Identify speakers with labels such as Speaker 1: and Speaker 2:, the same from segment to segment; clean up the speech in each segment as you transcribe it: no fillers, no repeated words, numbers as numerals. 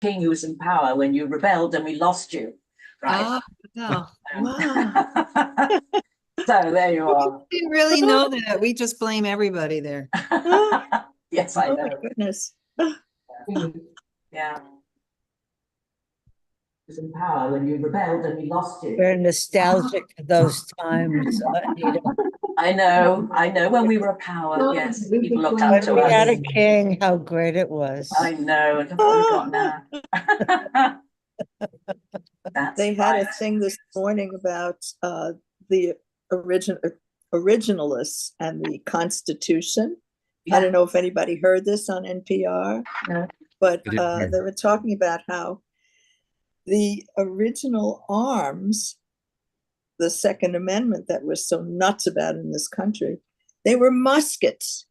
Speaker 1: king who was in power when you rebelled and we lost you, right?
Speaker 2: Oh, no.
Speaker 3: Wow.
Speaker 1: So there you are.
Speaker 2: We didn't really know that. We just blame everybody there.
Speaker 1: Yes, I
Speaker 3: Oh my
Speaker 1: know.
Speaker 3: goodness.
Speaker 1: Yeah. Was in power when you rebelled and we lost you.
Speaker 4: We're nostalgic of those times, Anita.
Speaker 1: I know. When we were a power, yes, people looked up
Speaker 4: When
Speaker 1: to
Speaker 4: we had
Speaker 1: us.
Speaker 4: a king, how great it was.
Speaker 1: I know, and look what we got now. That's
Speaker 3: They had
Speaker 1: right.
Speaker 3: a thing this morning about the origin originalists and the Constitution. I don't know if anybody heard this on NPR,
Speaker 1: No.
Speaker 3: but they were talking about how the original arms, the Second Amendment that we're so nuts about in this country, they were muskets.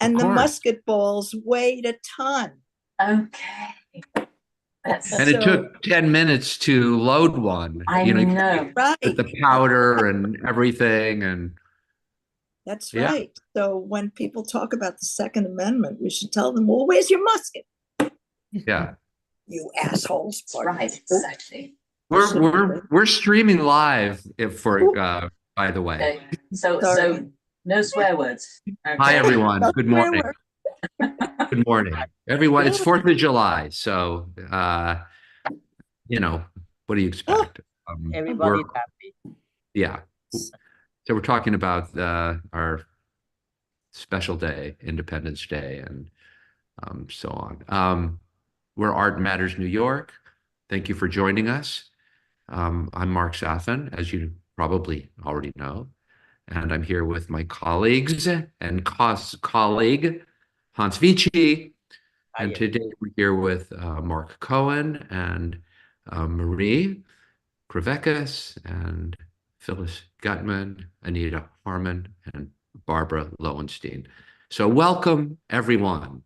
Speaker 3: And the musket balls weighed a ton.
Speaker 1: Okay.
Speaker 5: And it took 10 minutes to load one.
Speaker 1: I know.
Speaker 3: Right.
Speaker 5: With the powder and everything. And
Speaker 3: that's right. So when people talk about the Second Amendment, we should tell them, well, where's your musket?
Speaker 5: Yeah.
Speaker 3: You assholes.
Speaker 1: Right, exactly.
Speaker 5: We're streaming live by the way.
Speaker 1: Okay. So no swear words. Okay.
Speaker 5: Hi everyone. Good morning. Good morning. Everyone, it's 4th of July, so what do you expect?
Speaker 4: Everybody's happy.
Speaker 5: Yeah. So we're talking about our special day, Independence Day, and so on. We're Art Matters New York. Thank you for joining us. I'm Mark Safan, as you probably already know, and I'm here with my colleagues and colleague, Hans Witschi. And today we're here with Mark Cohen and Marie Adler-Kravecas and Phyllis Gutman, Anita Harmon, and Barbara Lowenstein. So welcome, everyone.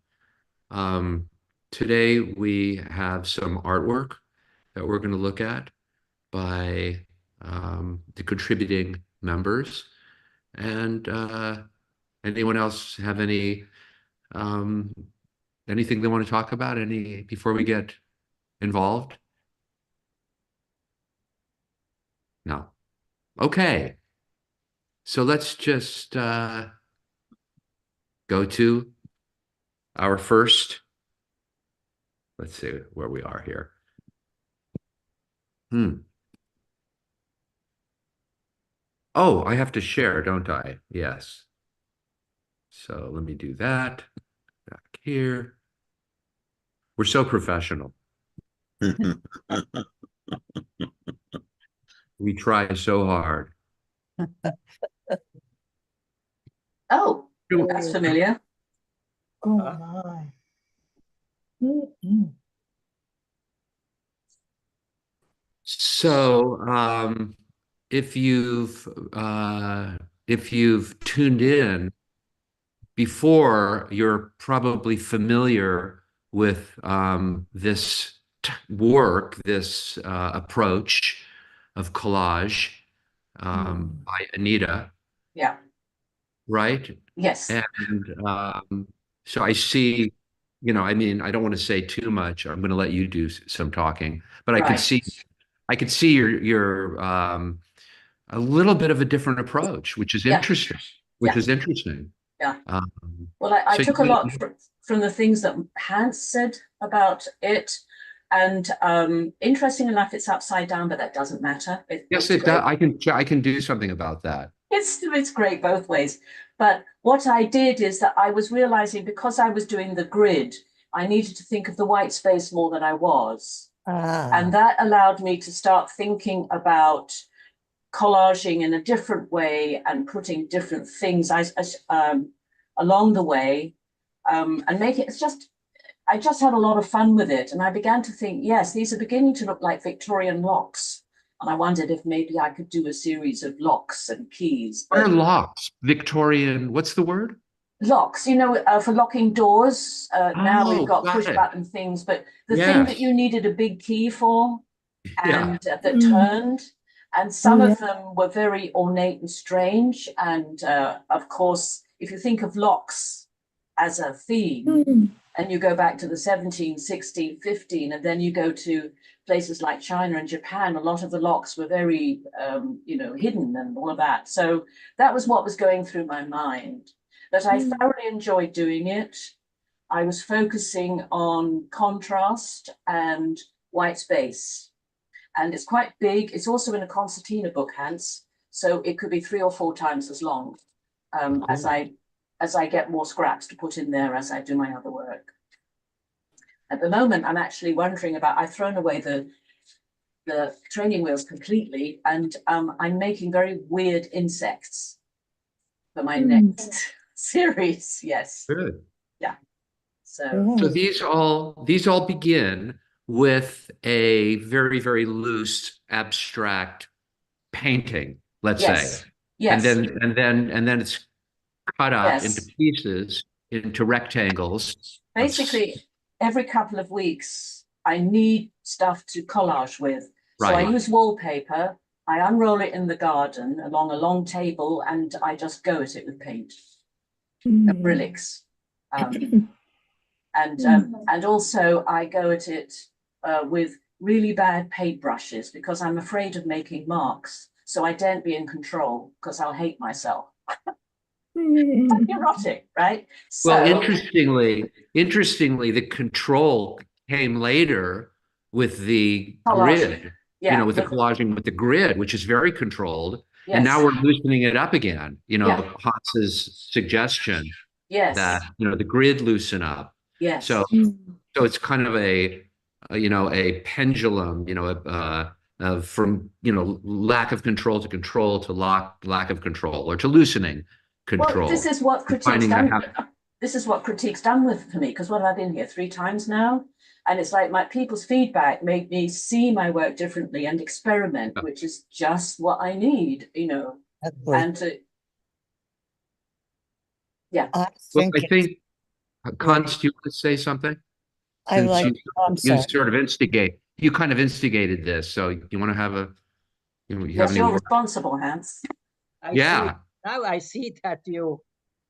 Speaker 5: Today we have some artwork that we're going to look at by the contributing members. And anyone else have anything they want to talk about before we get involved? No. Okay. So let's just go to our first. Let's see where we are here. Oh, I have to share, don't I? Yes. So let me do that. Back here. We're so professional. We try so hard.
Speaker 1: Oh, that's familiar.
Speaker 3: Oh my.
Speaker 5: So if you've tuned in before, you're probably familiar with this work, this approach of collage by Anita.
Speaker 1: Yeah.
Speaker 5: Right?
Speaker 1: Yes.
Speaker 5: And so I see, I don't want to say too much. I'm going to let you do some talking, but I could see your a little bit of a different approach, which is interesting.
Speaker 1: Yeah. Well, I took a lot from the things that Hans said about it. And interesting enough, it's upside down, but that doesn't matter.
Speaker 5: Yes, it does. I can do something about that.
Speaker 1: It's great both ways. But what I did is that I was realizing, because I was doing the grid, I needed to think of the white space more than I was. And that allowed me to start thinking about collaging in a different way and putting different things along the way, and make it, I just had a lot of fun with it. And I began to think, yes, these are beginning to look like Victorian locks. And I wondered if maybe I could do a series of locks and keys.
Speaker 5: What are locks? Victorian, what's the word?
Speaker 1: Locks, for locking doors. Now we've got push button things, but the thing that you needed a big key for, and that turned. And some of them were very ornate and strange. And of course, if you think of locks as a theme, and you go back to the 17, 16, 15, and then you go to places like China and Japan, a lot of the locks were very, hidden and all of that. So that was what was going through my mind. But I thoroughly enjoyed doing it. I was focusing on contrast and white space. And it's quite big. It's also in a concertina book, Hans. So it could be 3 or 4 times as long as I get more scraps to put in there as I do my other work. At the moment, I'm actually wondering about, I've thrown away the training wheels completely, and I'm making very weird insects for my next series. Yes.
Speaker 5: Good.
Speaker 1: Yeah. So
Speaker 5: these all begin with a very, very loose abstract painting, let's say.
Speaker 1: Yes.
Speaker 5: And then it's cut up into
Speaker 1: Yes.
Speaker 5: pieces, into rectangles.
Speaker 1: Basically, every couple of weeks, I need stuff to collage with. So I
Speaker 5: Right.
Speaker 1: use wallpaper, I unroll it in the garden along a long table, and I just go at it with paint, acrylics. And also I go at it with really bad paint brushes because I'm afraid of making marks. So I daren't be in control because I'll hate myself. Neurotic, right?
Speaker 5: Well,
Speaker 1: So,
Speaker 5: interestingly, the control came later with the
Speaker 1: Collaging.
Speaker 5: grid,
Speaker 1: yeah,
Speaker 5: with the collaging with the grid, which is very controlled.
Speaker 1: yes,
Speaker 5: And now we're loosening it up again,
Speaker 1: Yeah.
Speaker 5: Hans's suggestion
Speaker 1: yes,
Speaker 5: that, the grid loosen up.
Speaker 1: yes,
Speaker 5: So it's kind of a pendulum, from, lack of control to lack of control, or to loosening control.
Speaker 1: Well, this is what critique's
Speaker 5: Finding out
Speaker 1: done. This is what critique's done for me, because what have I been here 3 times now? And it's like my people's feedback made me see my work differently and experiment, which is just what I need,
Speaker 4: Exactly.
Speaker 1: and to, yeah.
Speaker 4: I
Speaker 5: Well,
Speaker 4: think
Speaker 5: I think, Cons, do you want to say something?
Speaker 4: I
Speaker 5: Since
Speaker 4: like. I'm
Speaker 5: you
Speaker 4: sorry.
Speaker 5: sort of you kind of instigated this, so you want to have you have
Speaker 1: Yes,
Speaker 5: any
Speaker 1: you're
Speaker 5: more?
Speaker 1: responsible, Hans.
Speaker 5: Yeah.
Speaker 6: Now I see that you're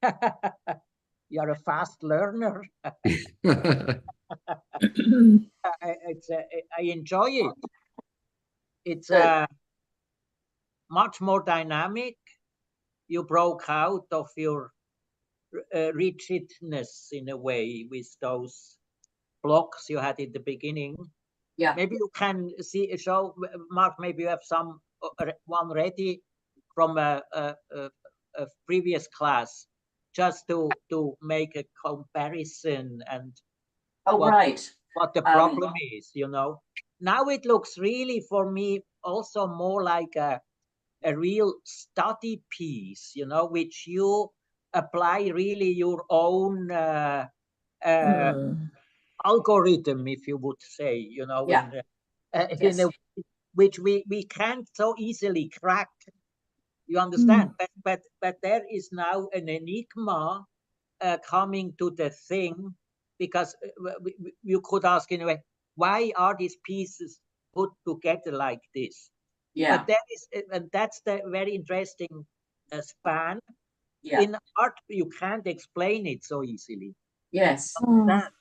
Speaker 6: a fast learner. I enjoy it. It's much more dynamic. You broke out of your rigidness in a way with those blocks you had in the beginning.
Speaker 1: Yeah.
Speaker 6: Maybe you can show, Mark, maybe you have some one ready from a previous class, just to make a comparison and what the problem is, Now it looks really, for me, also more like a real study piece, which you apply really your own algorithm, if you would say, in a, which we can't so easily crack. You understand? But there is now an enigma coming to the thing, because you could ask in a way, why are these pieces put together like this?
Speaker 1: Yeah.
Speaker 6: But that's the very interesting span.
Speaker 1: Yeah.
Speaker 6: In art, you can't explain it so easily.
Speaker 1: Yes.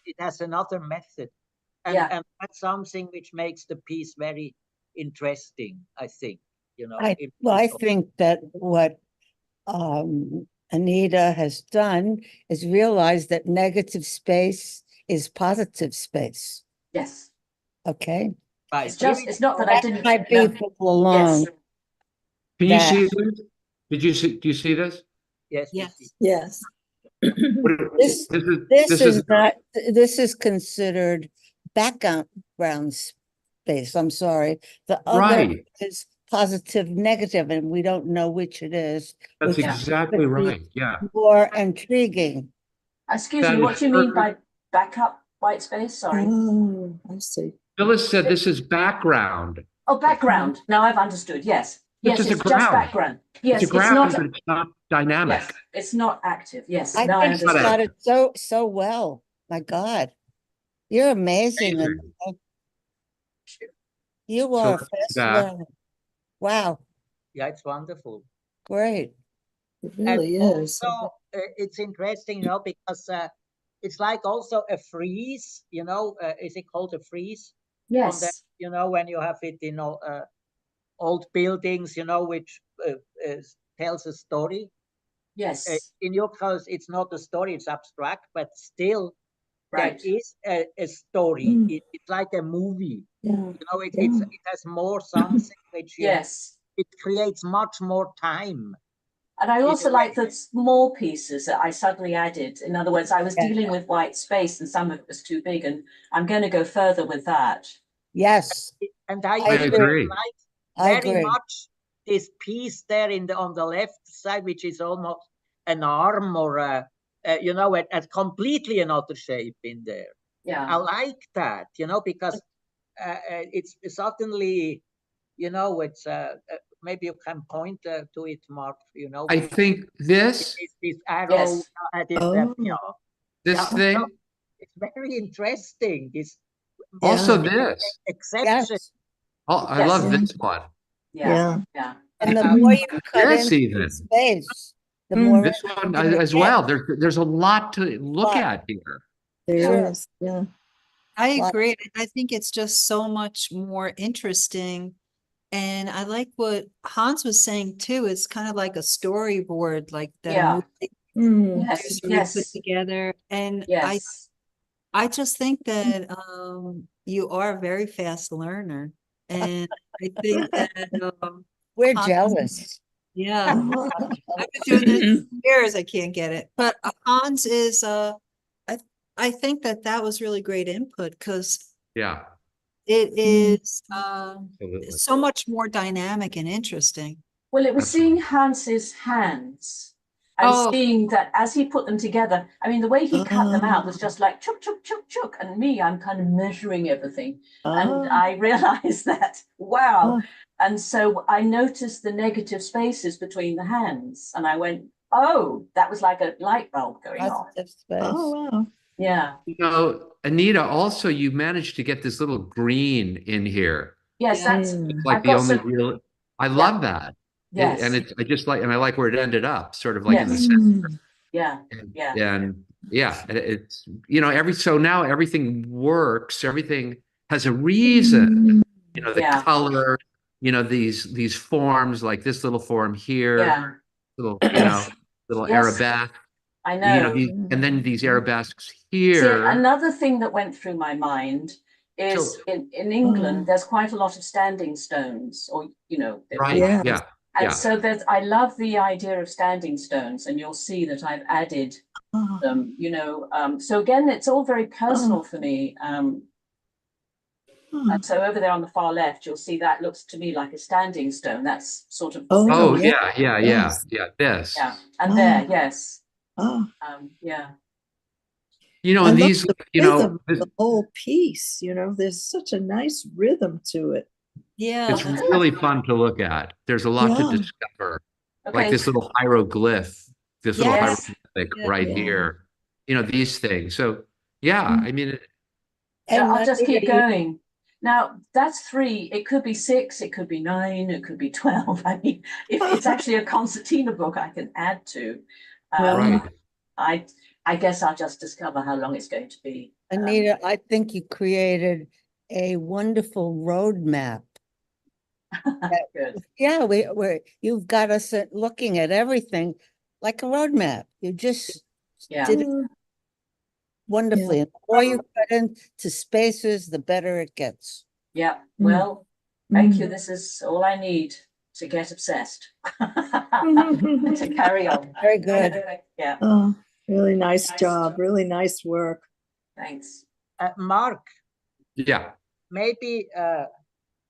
Speaker 6: It has another method. And,
Speaker 1: Yeah.
Speaker 6: and that's something which makes the piece very interesting, I think.
Speaker 4: I think that what Anita has done is realize that negative space is positive space.
Speaker 1: Yes.
Speaker 4: Okay.
Speaker 6: Right.
Speaker 1: It's not that I didn't.
Speaker 4: Might be people alone.
Speaker 5: Can you see this? Do you see this?
Speaker 6: Yes.
Speaker 3: Yes.
Speaker 4: This is considered background space. I'm sorry. The other is positive, negative, and we don't know which it is.
Speaker 5: That's exactly right. Yeah.
Speaker 4: More intriguing.
Speaker 1: Excuse me, what do you mean by backup white space? Sorry.
Speaker 3: Oh, I see.
Speaker 5: Phyllis said this is background.
Speaker 1: Oh, background. Now I've understood. Yes.
Speaker 5: This is
Speaker 1: it's
Speaker 5: a
Speaker 1: just
Speaker 5: ground.
Speaker 1: background. Yes,
Speaker 5: It's a ground,
Speaker 1: not.
Speaker 5: but it's not dynamic.
Speaker 1: Yes, it's not active. Yes.
Speaker 4: I
Speaker 1: now I
Speaker 4: think you
Speaker 1: understand.
Speaker 4: got it so well. My God, you're amazing. You are a fast learner. Wow.
Speaker 6: Yeah, it's wonderful.
Speaker 4: Great.
Speaker 3: It really is.
Speaker 6: Also, it's interesting, because it's like also a frieze, you know, is it called a frieze? On the,
Speaker 1: Yes.
Speaker 6: you know, when you have it in old buildings, you know, which tells a story.
Speaker 1: Yes.
Speaker 6: In your case, it's not a story, it's abstract, but still
Speaker 1: Right.
Speaker 6: there is a story.
Speaker 3: Mm.
Speaker 6: It's like a movie.
Speaker 3: Yeah.
Speaker 6: You know, it
Speaker 3: Yeah.
Speaker 6: has more something which
Speaker 1: Yes.
Speaker 6: it creates much more time.
Speaker 1: And I
Speaker 6: In a
Speaker 1: also
Speaker 6: way.
Speaker 1: like the small pieces that I suddenly added. In other words, I was
Speaker 4: Yeah.
Speaker 1: dealing with white space and some of it was too big, and I'm going to go further with that.
Speaker 4: Yes,
Speaker 6: And
Speaker 4: I
Speaker 6: I
Speaker 5: agree.
Speaker 6: like
Speaker 4: I
Speaker 6: very
Speaker 4: agree.
Speaker 6: much this piece there on the left side, which is almost an arm or you know, a completely another shape in there.
Speaker 1: Yeah.
Speaker 6: I like that, you know, because it's suddenly, you know, it's maybe you can point to it, Mark. You know,
Speaker 5: I think this
Speaker 6: this arrow.
Speaker 1: Yes.
Speaker 3: Oh.
Speaker 5: this
Speaker 6: Yeah,
Speaker 5: thing,
Speaker 6: it's very interesting. This
Speaker 5: also
Speaker 3: Yeah.
Speaker 5: this.
Speaker 6: exception.
Speaker 4: Yes.
Speaker 5: Oh, I
Speaker 1: Yes.
Speaker 5: love
Speaker 3: Yeah.
Speaker 5: this one.
Speaker 1: Yeah.
Speaker 3: Yeah.
Speaker 1: Yeah.
Speaker 4: And the
Speaker 6: Um,
Speaker 4: more you cut
Speaker 5: This
Speaker 4: into
Speaker 5: even.
Speaker 4: the space, the
Speaker 3: Mm.
Speaker 4: more
Speaker 5: This one
Speaker 4: interesting it
Speaker 5: as well.
Speaker 4: gets.
Speaker 5: There's a lot to look
Speaker 4: Lot.
Speaker 5: at here.
Speaker 3: There
Speaker 4: Sure.
Speaker 3: is. Yeah.
Speaker 2: I
Speaker 4: Lot.
Speaker 2: agree. I think it's just so much more interesting. And I like what Hans was saying too. It's kind of like a storyboard, like that a
Speaker 1: Yeah.
Speaker 2: movie
Speaker 3: Mm.
Speaker 1: Yes.
Speaker 2: producers would put
Speaker 1: Yes.
Speaker 2: together. And
Speaker 1: Yes.
Speaker 2: I just think that you are a very fast learner. And I think that
Speaker 4: We're
Speaker 2: Hans-
Speaker 4: jealous.
Speaker 2: yeah,
Speaker 3: Oh.
Speaker 2: I've been doing this for years. I can't get it. But Hans is I think that was really great input because
Speaker 5: Yeah,
Speaker 2: it is
Speaker 5: absolutely.
Speaker 2: so much more dynamic and interesting.
Speaker 1: Well, it was
Speaker 5: Absolutely.
Speaker 1: seeing Hans's hands and
Speaker 2: Oh.
Speaker 1: seeing that as he put them together. I mean, the way he cut them out was just like chuk, chuk, chuk, chuk. And me, I'm kind of measuring everything. And I realized that, wow.
Speaker 3: Oh.
Speaker 1: And so I noticed the negative spaces between the hands. And I went, oh, that was like a light bulb going off.
Speaker 4: Positive space.
Speaker 3: Oh, wow.
Speaker 1: Yeah.
Speaker 5: You know, Anita, also you managed to get this little green in here.
Speaker 1: Yes, that's,
Speaker 3: Mm.
Speaker 5: Like
Speaker 1: I've
Speaker 5: the
Speaker 1: got
Speaker 5: only
Speaker 1: some,
Speaker 5: real, I love that.
Speaker 1: yes.
Speaker 5: And it's, I just like, and I like where it ended up, sort of like in the
Speaker 1: Yes.
Speaker 5: center.
Speaker 3: Mm.
Speaker 1: Yeah.
Speaker 5: And,
Speaker 1: Yeah.
Speaker 5: and yeah, it's, you know, so now everything works, everything has a reason, you know, the
Speaker 1: Yeah.
Speaker 5: color, you know, these forms, like this little form here,
Speaker 1: Yeah.
Speaker 5: little, you know, little
Speaker 1: Yes.
Speaker 5: arabesque,
Speaker 1: I
Speaker 5: you
Speaker 1: know.
Speaker 5: know, and then these arabesques
Speaker 1: See,
Speaker 5: here.
Speaker 1: another thing that went through my mind is
Speaker 5: So-
Speaker 1: in England, there's quite a lot of standing stones, or, you know,
Speaker 5: Right,
Speaker 3: Yes.
Speaker 5: yeah.
Speaker 1: and
Speaker 5: Yeah.
Speaker 1: so I love the idea of standing stones, and you'll see that I've added
Speaker 3: Oh.
Speaker 1: them, you know. So again, it's all very personal for me.
Speaker 3: Oh.
Speaker 1: And so over there on the far left, you'll see that looks to me like a standing stone. That's sort of
Speaker 3: Oh,
Speaker 5: Oh,
Speaker 3: yeah.
Speaker 5: yeah,
Speaker 3: Yes.
Speaker 5: this.
Speaker 1: yeah. And there, yes,
Speaker 3: Oh.
Speaker 1: yeah.
Speaker 5: You know,
Speaker 3: I
Speaker 5: and
Speaker 3: love
Speaker 5: these,
Speaker 3: the
Speaker 5: you know,
Speaker 3: rhythm of the whole piece, you know, there's such a nice rhythm to it.
Speaker 2: Yeah,
Speaker 5: it's
Speaker 2: that's
Speaker 5: really fun to look at. There's a lot to
Speaker 3: Yeah.
Speaker 5: discover. Like
Speaker 1: Okay.
Speaker 5: this little hieroglyph, this little
Speaker 1: Yes.
Speaker 5: hieroglyphic
Speaker 2: Yeah.
Speaker 5: right
Speaker 3: Yeah.
Speaker 5: here. You know, these things. So yeah, I mean,
Speaker 1: Yeah,
Speaker 4: And
Speaker 1: I'll just keep
Speaker 4: Anita,
Speaker 1: going. Now that's 3. It could be 6. It could be 9. It could be 12. I mean, if it's actually a concertina book, I can add to.
Speaker 5: right.
Speaker 1: I guess I'll just discover how long it's going to be.
Speaker 4: Anita, I think you created a wonderful roadmap.
Speaker 1: Good.
Speaker 4: Yeah, you've got us looking at everything like a roadmap. You just
Speaker 1: Yeah.
Speaker 4: did it wonderfully. And the more you cut into spaces, the better it gets.
Speaker 1: Yeah.
Speaker 3: Mm.
Speaker 1: Well, thank you. This is all I need to get obsessed. To carry on.
Speaker 4: Very good.
Speaker 1: Yeah.
Speaker 3: Oh, really nice
Speaker 1: Nice
Speaker 3: job.
Speaker 1: job.
Speaker 3: Really nice work.
Speaker 1: Thanks.
Speaker 6: Mark,
Speaker 5: Yeah.
Speaker 6: maybe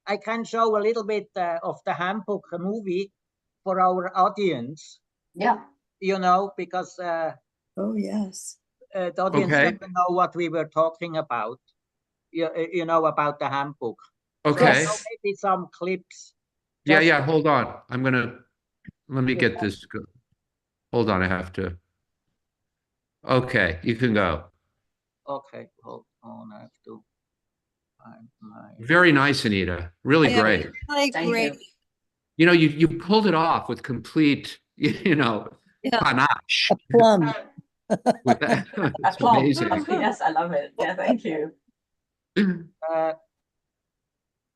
Speaker 6: I can show a little bit of the handbook movie for our audience,
Speaker 1: Yeah.
Speaker 6: you know, because
Speaker 3: Oh, yes.
Speaker 6: the audience
Speaker 5: Okay.
Speaker 6: doesn't know what we were talking about, you know, about the handbook.
Speaker 5: Okay.
Speaker 6: So maybe some clips.
Speaker 5: Yeah,
Speaker 6: just-
Speaker 5: yeah. Hold on. Let me get this. Hold on. I have to. Okay, you can go.
Speaker 6: Okay, hold on. I have to find my.
Speaker 5: Very nice, Anita. Really
Speaker 2: Yeah.
Speaker 5: great.
Speaker 2: like
Speaker 1: Thank
Speaker 2: great.
Speaker 1: you.
Speaker 5: You know, you pulled it off with complete, you know,
Speaker 2: Yeah.
Speaker 5: panache.
Speaker 4: A plum.
Speaker 5: with that. It's
Speaker 1: Plonk.
Speaker 5: amazing.
Speaker 1: Yes, I love it. Yeah, thank you.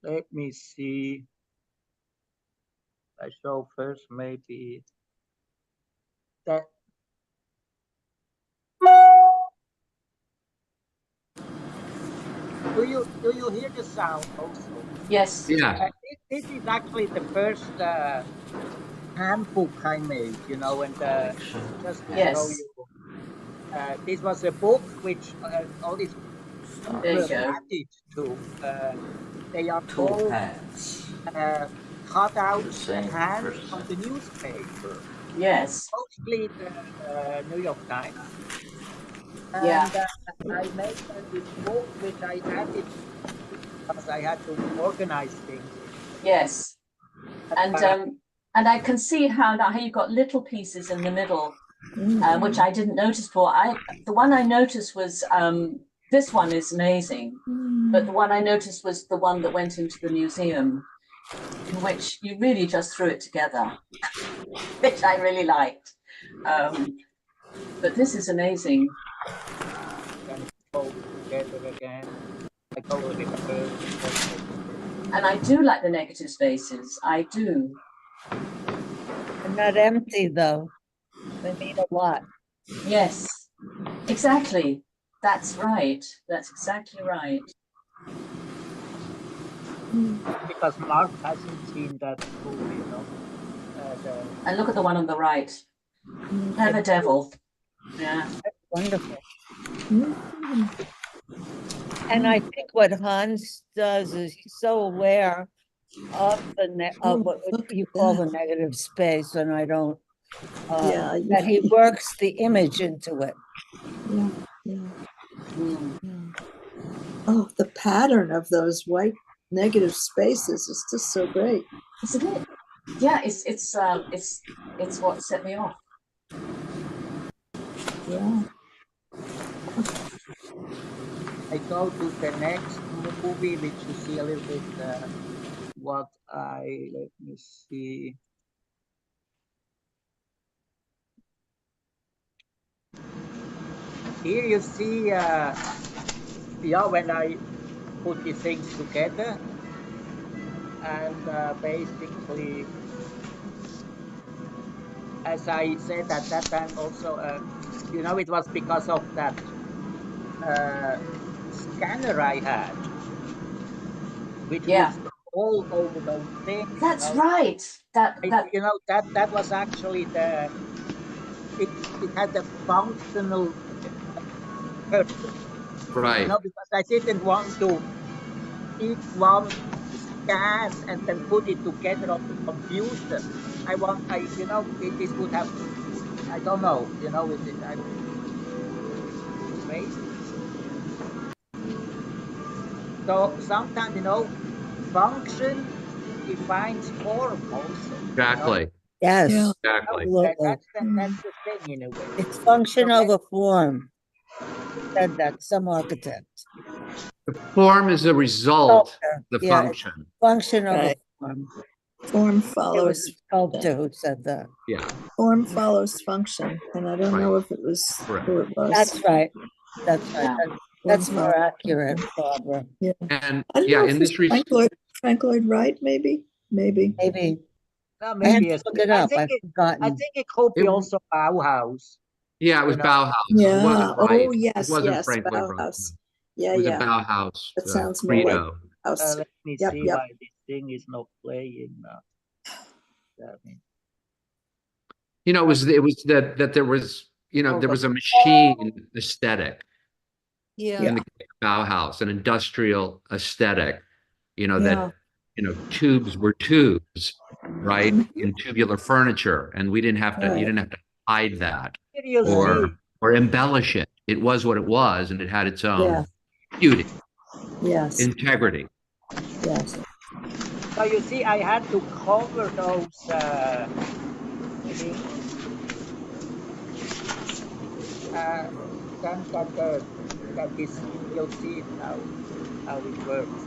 Speaker 6: Let me see. I show first maybe that. Do you hear the sound also?
Speaker 1: Yes.
Speaker 5: Yeah.
Speaker 6: This is actually the first handbook I made, you know, and just to show
Speaker 1: Yes.
Speaker 6: you, this was a book which all these
Speaker 1: There you
Speaker 6: were
Speaker 1: go.
Speaker 6: added to. They are
Speaker 7: Tool
Speaker 6: called
Speaker 7: pads.
Speaker 6: cutouts
Speaker 7: Same
Speaker 6: hands
Speaker 7: first
Speaker 6: from the newspaper,
Speaker 1: Yes.
Speaker 6: mostly the New York Times.
Speaker 1: Yeah.
Speaker 6: And I made this book which I added because I had to organize things.
Speaker 1: Yes.
Speaker 6: Uh,
Speaker 1: And I can see how you've got little pieces in the middle, which I didn't notice before. The one I noticed was this one is amazing, but the one I noticed was the one that went into the museum, in which you really just threw it together, which I really liked. But this is amazing.
Speaker 6: Then fold it together again. I go a bit further.
Speaker 1: And I do like the negative spaces. I do.
Speaker 4: They're not empty though. They mean a lot.
Speaker 1: Yes, exactly. That's right. That's exactly right.
Speaker 6: Because Mark hasn't seen that movie, you know.
Speaker 1: And look at the one on the right. Clever devil. Yeah.
Speaker 4: Wonderful. And I think what Hans does is he's so aware of of what you call the negative space, and I don't.
Speaker 3: Yeah,
Speaker 4: That he works the image into it.
Speaker 3: Yeah, yeah. Oh, the pattern of those white negative spaces is just so great.
Speaker 1: Isn't it? Yeah, it's what set me off.
Speaker 3: Yeah.
Speaker 6: I go to the next movie, which you see a little bit let me see. Here you see, when I put these things together, and basically, as I said at that time also, it was because of that scanner I had, which would all over those things.
Speaker 1: That's right. That
Speaker 6: was actually it had a functional purpose.
Speaker 5: Right.
Speaker 6: Because I didn't want to each one scan and then put it together on the computer. This would have, I don't know, crazy. So sometimes, function defines form also.
Speaker 5: Exactly.
Speaker 4: Yes.
Speaker 3: Yeah.
Speaker 5: Exactly.
Speaker 6: That's the thing in a way.
Speaker 4: It's function over form. Said that some architect.
Speaker 5: The form is a result of the
Speaker 4: Yeah,
Speaker 5: function.
Speaker 4: Function over
Speaker 3: Right.
Speaker 4: form.
Speaker 3: Form
Speaker 4: It was
Speaker 3: follows
Speaker 4: a sculptor who said that.
Speaker 5: Yeah.
Speaker 3: form follows function, and I don't
Speaker 5: Right.
Speaker 3: know if it was
Speaker 5: Correct.
Speaker 3: who it was.
Speaker 4: That's right. That's right.
Speaker 1: Yeah.
Speaker 4: That's
Speaker 3: Form
Speaker 4: more
Speaker 3: follows
Speaker 4: accurate,
Speaker 3: function.
Speaker 4: Barbara.
Speaker 3: Yeah.
Speaker 5: And
Speaker 3: I don't
Speaker 5: yeah,
Speaker 3: know if
Speaker 5: in
Speaker 3: it
Speaker 5: this
Speaker 3: was Frank Lloyd Wright, maybe.
Speaker 4: Maybe.
Speaker 6: No,
Speaker 4: I have
Speaker 6: maybe
Speaker 4: to look it up. I've
Speaker 6: I
Speaker 4: forgotten.
Speaker 6: think it could be also Bauhaus.
Speaker 5: yeah, it was Bauhaus. It
Speaker 3: Yeah.
Speaker 5: wasn't Wright.
Speaker 3: Oh, yes,
Speaker 5: It wasn't
Speaker 3: yes.
Speaker 5: Frank Lloyd Wright.
Speaker 3: Bauhaus. Yeah,
Speaker 5: It was
Speaker 3: yeah.
Speaker 5: a Bauhaus
Speaker 3: That sounds more like
Speaker 5: credo.
Speaker 3: Bauhaus.
Speaker 6: Let me
Speaker 3: Yep,
Speaker 6: see
Speaker 3: yep.
Speaker 6: why this thing is not playing now.
Speaker 5: It was that there was there was a machine aesthetic
Speaker 2: Yeah.
Speaker 5: in the Bauhaus, an industrial aesthetic. That tubes were tubes, right? In tubular furniture, and we didn't have to. You didn't have to hide that or embellish it. It was what it was, and it had its own beauty, integrity.
Speaker 3: Yes.
Speaker 6: So you see, I had to cover those things. That is, you'll see it now, how it works.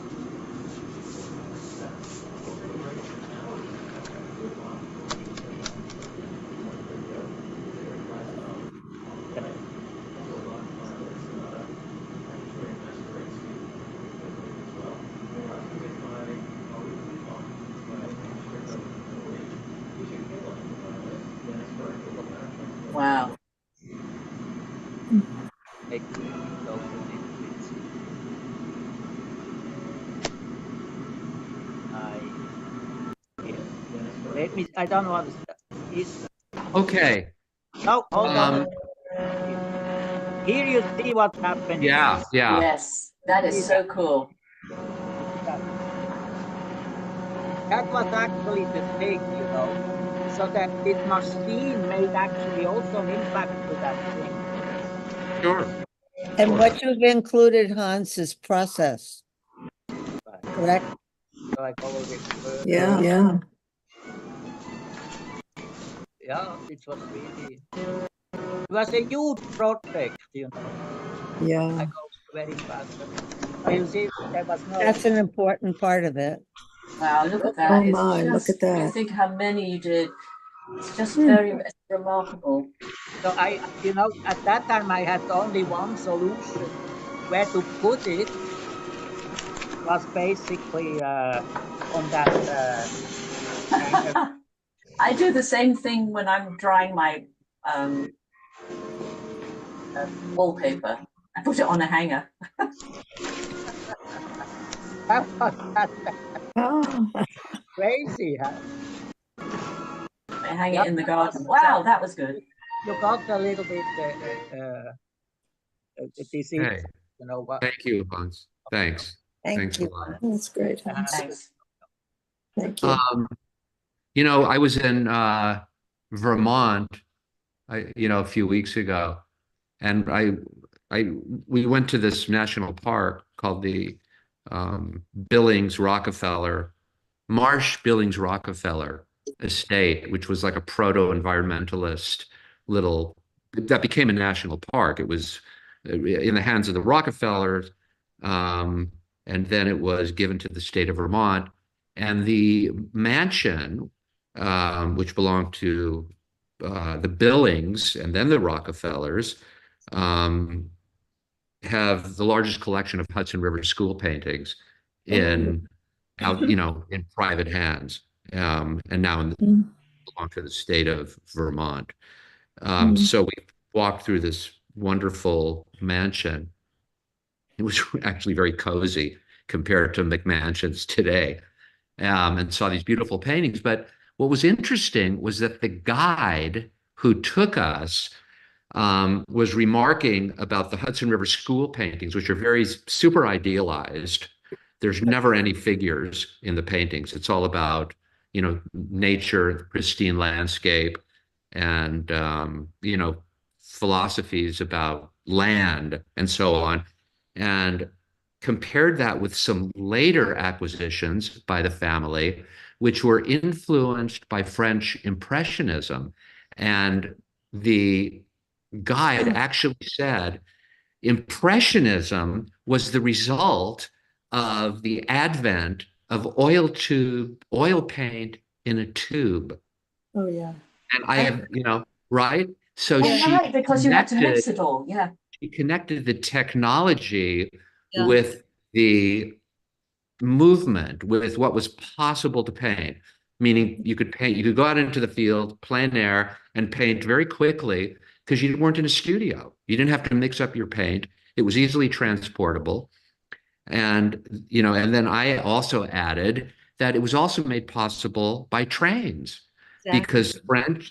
Speaker 6: Let me, I don't want to.
Speaker 5: Okay.
Speaker 6: No, hold on. Here you see what's happening.
Speaker 5: Yeah.
Speaker 1: Yes, that is so cool.
Speaker 6: That was actually the thing, you know. So that this machine made actually also an impact to that thing.
Speaker 5: Sure.
Speaker 4: And what you've included, Hans, is process, correct?
Speaker 6: So I go a bit further.
Speaker 3: Yeah.
Speaker 6: Yeah, it was really, it was a huge project, you know. I
Speaker 3: Yeah.
Speaker 6: go very fast. So you see, there was no.
Speaker 4: That's an important part of it.
Speaker 1: Wow, look at that.
Speaker 3: Oh
Speaker 1: It's
Speaker 3: my, look
Speaker 1: just,
Speaker 3: at that.
Speaker 1: you think how many you did. It's just very remarkable.
Speaker 6: So I, you know, at that time I had only one solution. Where to put it was basically on that.
Speaker 1: I do the same thing when I'm drying my wallpaper. I put it on a hanger.
Speaker 6: Crazy, huh?
Speaker 1: I hang it in the garden. Wow, that was good.
Speaker 6: You got a little bit disease,
Speaker 5: Hey,
Speaker 6: you know what?
Speaker 5: thank you, Hans. Thanks. Thanks a
Speaker 4: you.
Speaker 5: lot.
Speaker 3: That's great. Hans.
Speaker 1: Thanks.
Speaker 3: Thank you.
Speaker 5: You know, I was in Vermont, a few weeks ago, and we went to this national park called the Marsh Billings Rockefeller Estate, which was like a proto-environmentalist that became a national park. It was in the hands of the Rockefellers, and then it was given to the state of Vermont. And the mansion, which belonged to the Billings and then the Rockefellers, have the largest collection of Hudson River school paintings in private hands, and now belong to the state of Vermont. So we walked through this wonderful mansion. It was actually very cozy compared to McMansions today, and saw these beautiful paintings. But what was interesting was that the guide who took us was remarking about the Hudson River school paintings, which are very super idealized. There's never any figures in the paintings. It's all about, nature, pristine landscape, and, philosophies about land and so on. And compared that with some later acquisitions by the family, which were influenced by French Impressionism. And the guide actually said Impressionism was the result of the advent of oil paint in a tube.
Speaker 3: Oh yeah.
Speaker 5: And I have, right? So
Speaker 1: right, because you had to mix it all. Yeah.
Speaker 5: She connected the technology with the movement, with what was possible to paint. Meaning you could go out into the field, plein air, and paint very quickly because you weren't in a studio. You didn't have to mix up your paint. It was easily transportable. And, and then I also added that it was also made possible by trains. Exactly. Because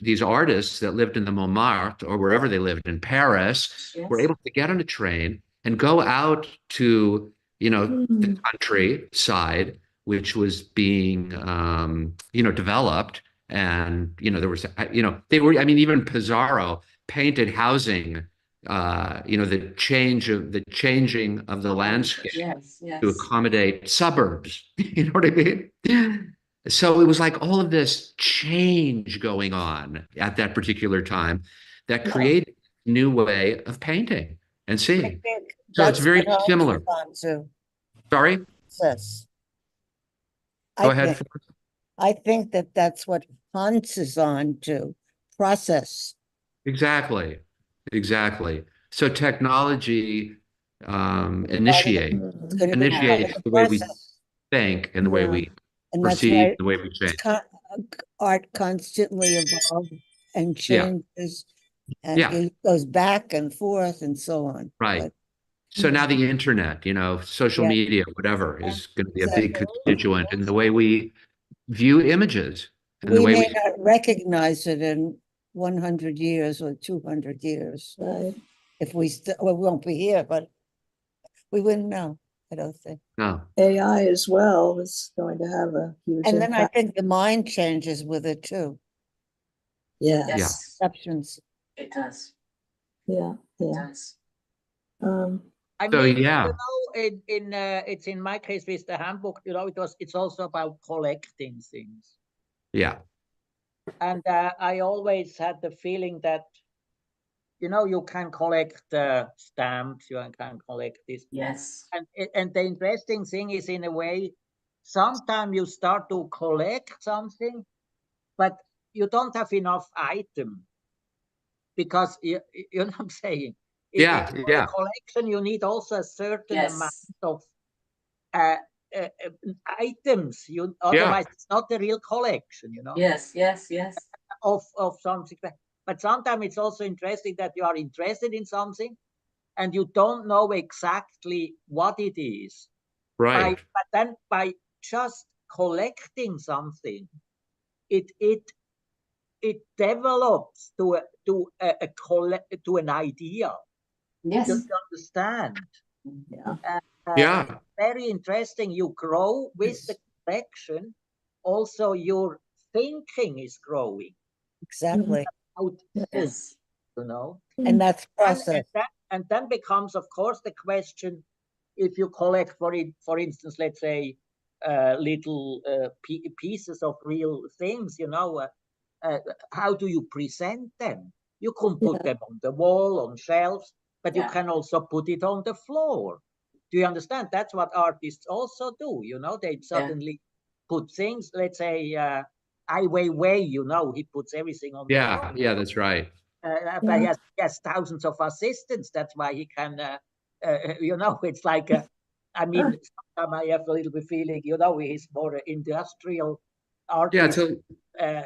Speaker 5: these artists that lived in the Montmartre or wherever they lived in Paris were able to get on a train and go out to, the countryside, which was being, developed. And, there was, even Pizarro painted housing, the changing of the landscape to accommodate suburbs. You know what I mean? So it was like all of this change going on at that particular time that created a new way of painting and seeing. So it's very similar. Sorry? Go ahead.
Speaker 4: I think that's what Hans is on to, process.
Speaker 5: Exactly. So technology initiates the way we think and the way we perceive, the way we change.
Speaker 4: Art constantly evolves and changes, and it goes back and forth and so on.
Speaker 5: Right. So now the internet, social media, whatever, is going to be a big constituent in the way we view images. And the
Speaker 4: We
Speaker 5: way
Speaker 4: may not recognize it in 100 years or 200 years.
Speaker 3: Right.
Speaker 4: If we we won't be here, but we wouldn't know, I don't think.
Speaker 5: No,
Speaker 3: AI as well is going to have a huge
Speaker 4: And then I
Speaker 3: impact.
Speaker 4: think the mind changes with it too.
Speaker 3: Yeah,
Speaker 1: Yes,
Speaker 4: Perceptions.
Speaker 1: it does.
Speaker 3: yeah,
Speaker 1: It
Speaker 3: yeah.
Speaker 1: does.
Speaker 6: I
Speaker 5: So,
Speaker 6: mean,
Speaker 5: yeah.
Speaker 6: you know, it's in my case with the handbook, you know, it's also about collecting things.
Speaker 5: Yeah.
Speaker 6: And I always had the feeling that, you know, you can collect stamps, you can collect this.
Speaker 1: Yes.
Speaker 6: And the interesting thing is, in a way, sometimes you start to collect something, but you don't have enough item, because you know what I'm saying?
Speaker 5: Yeah,
Speaker 6: For
Speaker 5: yeah.
Speaker 6: a collection, you need also a certain amount
Speaker 1: Yes.
Speaker 6: of items. Otherwise it's not a real collection, you know.
Speaker 1: Yes. Yes. Yes.
Speaker 6: Of something. But sometimes it's also interesting that you are interested in something and you don't know exactly what it is.
Speaker 5: Right.
Speaker 6: But then by just collecting something, it develops to an idea.
Speaker 1: Yes.
Speaker 6: You understand?
Speaker 3: Yeah.
Speaker 5: Yeah.
Speaker 6: Very interesting. You grow with the collection. Also, your thinking is growing.
Speaker 4: Exactly.
Speaker 6: Output,
Speaker 1: Yes.
Speaker 6: you know.
Speaker 4: And that's
Speaker 6: And
Speaker 4: process.
Speaker 6: then becomes, of course, the question: if you collect, for instance, let's say, little pieces of real things, you know, how do you present them? You can put them on the wall, on shelves, but you can also put it on the floor. Do you understand? That's what artists also do. You know, they suddenly put things. Let's say, Ai Weiwei, you know, he puts everything on the floor.
Speaker 5: Yeah. Yeah, that's right.
Speaker 6: But he has thousands of assistants. That's why he can, you know, it's like, I mean, sometimes I have a little bit feeling, you know, he's more industrial artist.
Speaker 5: So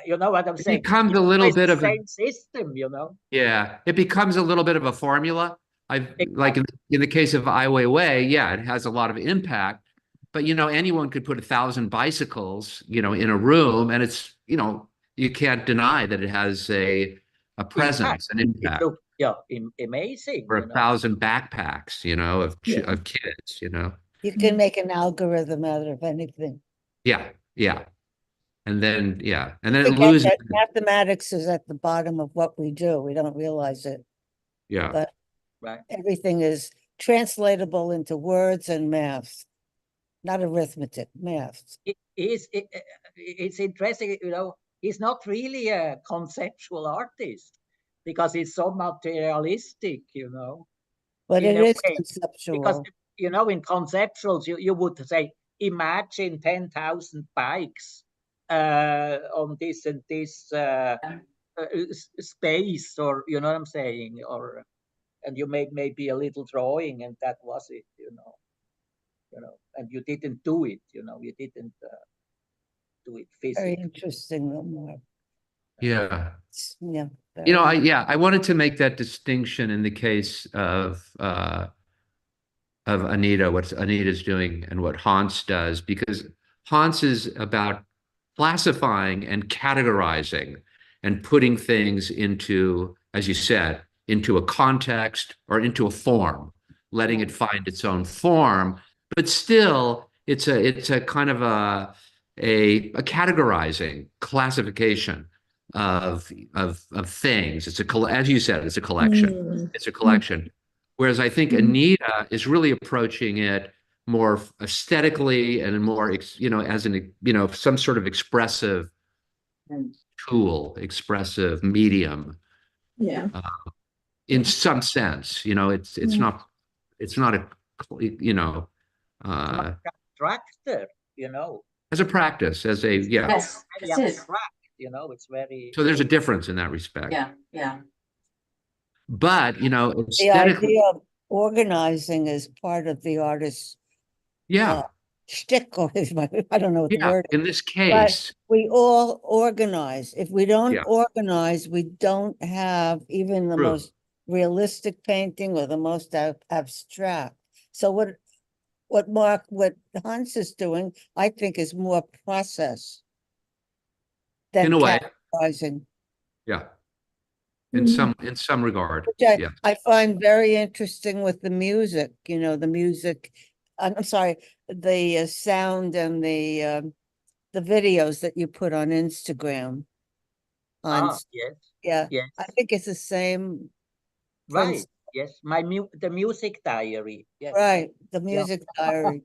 Speaker 6: you know what I'm
Speaker 5: it
Speaker 6: saying?
Speaker 5: becomes a little
Speaker 6: It's
Speaker 5: bit
Speaker 6: the
Speaker 5: of a,
Speaker 6: same system, you know.
Speaker 5: yeah, it becomes a little bit of a formula. Like in the case of Ai Weiwei, yeah, it has a lot of impact, but you know, anyone could put 1,000 bicycles, you know, in a room, and it's, you know, you can't deny that it has a presence, an
Speaker 6: It
Speaker 5: impact.
Speaker 6: looks amazing,
Speaker 5: Or
Speaker 6: you know.
Speaker 5: 1,000 backpacks, you know, of kids, you know.
Speaker 4: You can make an algorithm out of anything.
Speaker 5: Yeah, yeah. And then and then it
Speaker 4: Forget
Speaker 5: loses.
Speaker 4: that mathematics is at the bottom of what we do. We don't realize it,
Speaker 5: Yeah.
Speaker 4: but
Speaker 6: Right.
Speaker 4: everything is translatable into words and math, not arithmetic, math.
Speaker 6: It's interesting, you know. He's not really a conceptual artist because he's so materialistic, you know.
Speaker 4: But
Speaker 6: In
Speaker 4: it
Speaker 6: a
Speaker 4: is
Speaker 6: way, because
Speaker 4: conceptual.
Speaker 6: you know, in conceptuals, you would say, imagine 10,000 bikes on this and this space, or you know what I'm saying, or and you made maybe a little drawing, and that was it, you know, and you didn't do it, you know, you didn't do it
Speaker 4: Very
Speaker 6: physically.
Speaker 4: interesting, Mark.
Speaker 5: Yeah.
Speaker 4: Yeah.
Speaker 5: You know,
Speaker 4: very-
Speaker 5: I wanted to make that distinction in the case of Anita, what Anita's doing and what Hans does, because Hans is about classifying and categorizing and putting things into, as you said, into a context or into a form, letting it find its own form, but still it's a kind of a categorizing classification of things. It's as you said, it's a collection. It's a collection. Whereas I think Anita is really approaching it more aesthetically and more, you know, as an, you know, some sort of expressive tool, expressive medium.
Speaker 3: Yeah.
Speaker 5: In some sense, you know, it's not a, you know,
Speaker 6: Tractor, you know.
Speaker 5: as a practice, as a, yeah.
Speaker 1: Yes.
Speaker 6: Very
Speaker 1: It is.
Speaker 6: abstract, you know, it's very.
Speaker 5: So there's a difference in that respect.
Speaker 1: Yeah. Yeah.
Speaker 5: But, you know,
Speaker 4: The
Speaker 5: aesthetically,
Speaker 4: idea of organizing is part of the artist's
Speaker 5: yeah,
Speaker 4: shtick, or I don't know what the
Speaker 5: yeah.
Speaker 4: word is.
Speaker 5: In this
Speaker 4: But
Speaker 5: case,
Speaker 4: we all organize. If we don't
Speaker 5: Yeah.
Speaker 4: organize, we don't have even the
Speaker 5: True.
Speaker 4: most realistic painting or the most abstract. So what Hans is doing, I think, is more process. than
Speaker 5: In a way,
Speaker 4: categorizing.
Speaker 5: yeah.
Speaker 3: Mhm.
Speaker 5: In some regard,
Speaker 4: Which I,
Speaker 5: yeah.
Speaker 4: I find very interesting with the music, the music, I'm sorry, the sound and the videos that you put on Instagram.
Speaker 6: Yes,
Speaker 4: Yeah,
Speaker 6: yes,
Speaker 4: I think it's the same
Speaker 6: right.
Speaker 4: principle,
Speaker 6: Yes, the music diary. Yes,
Speaker 4: right? The
Speaker 6: Yeah.
Speaker 4: music diary.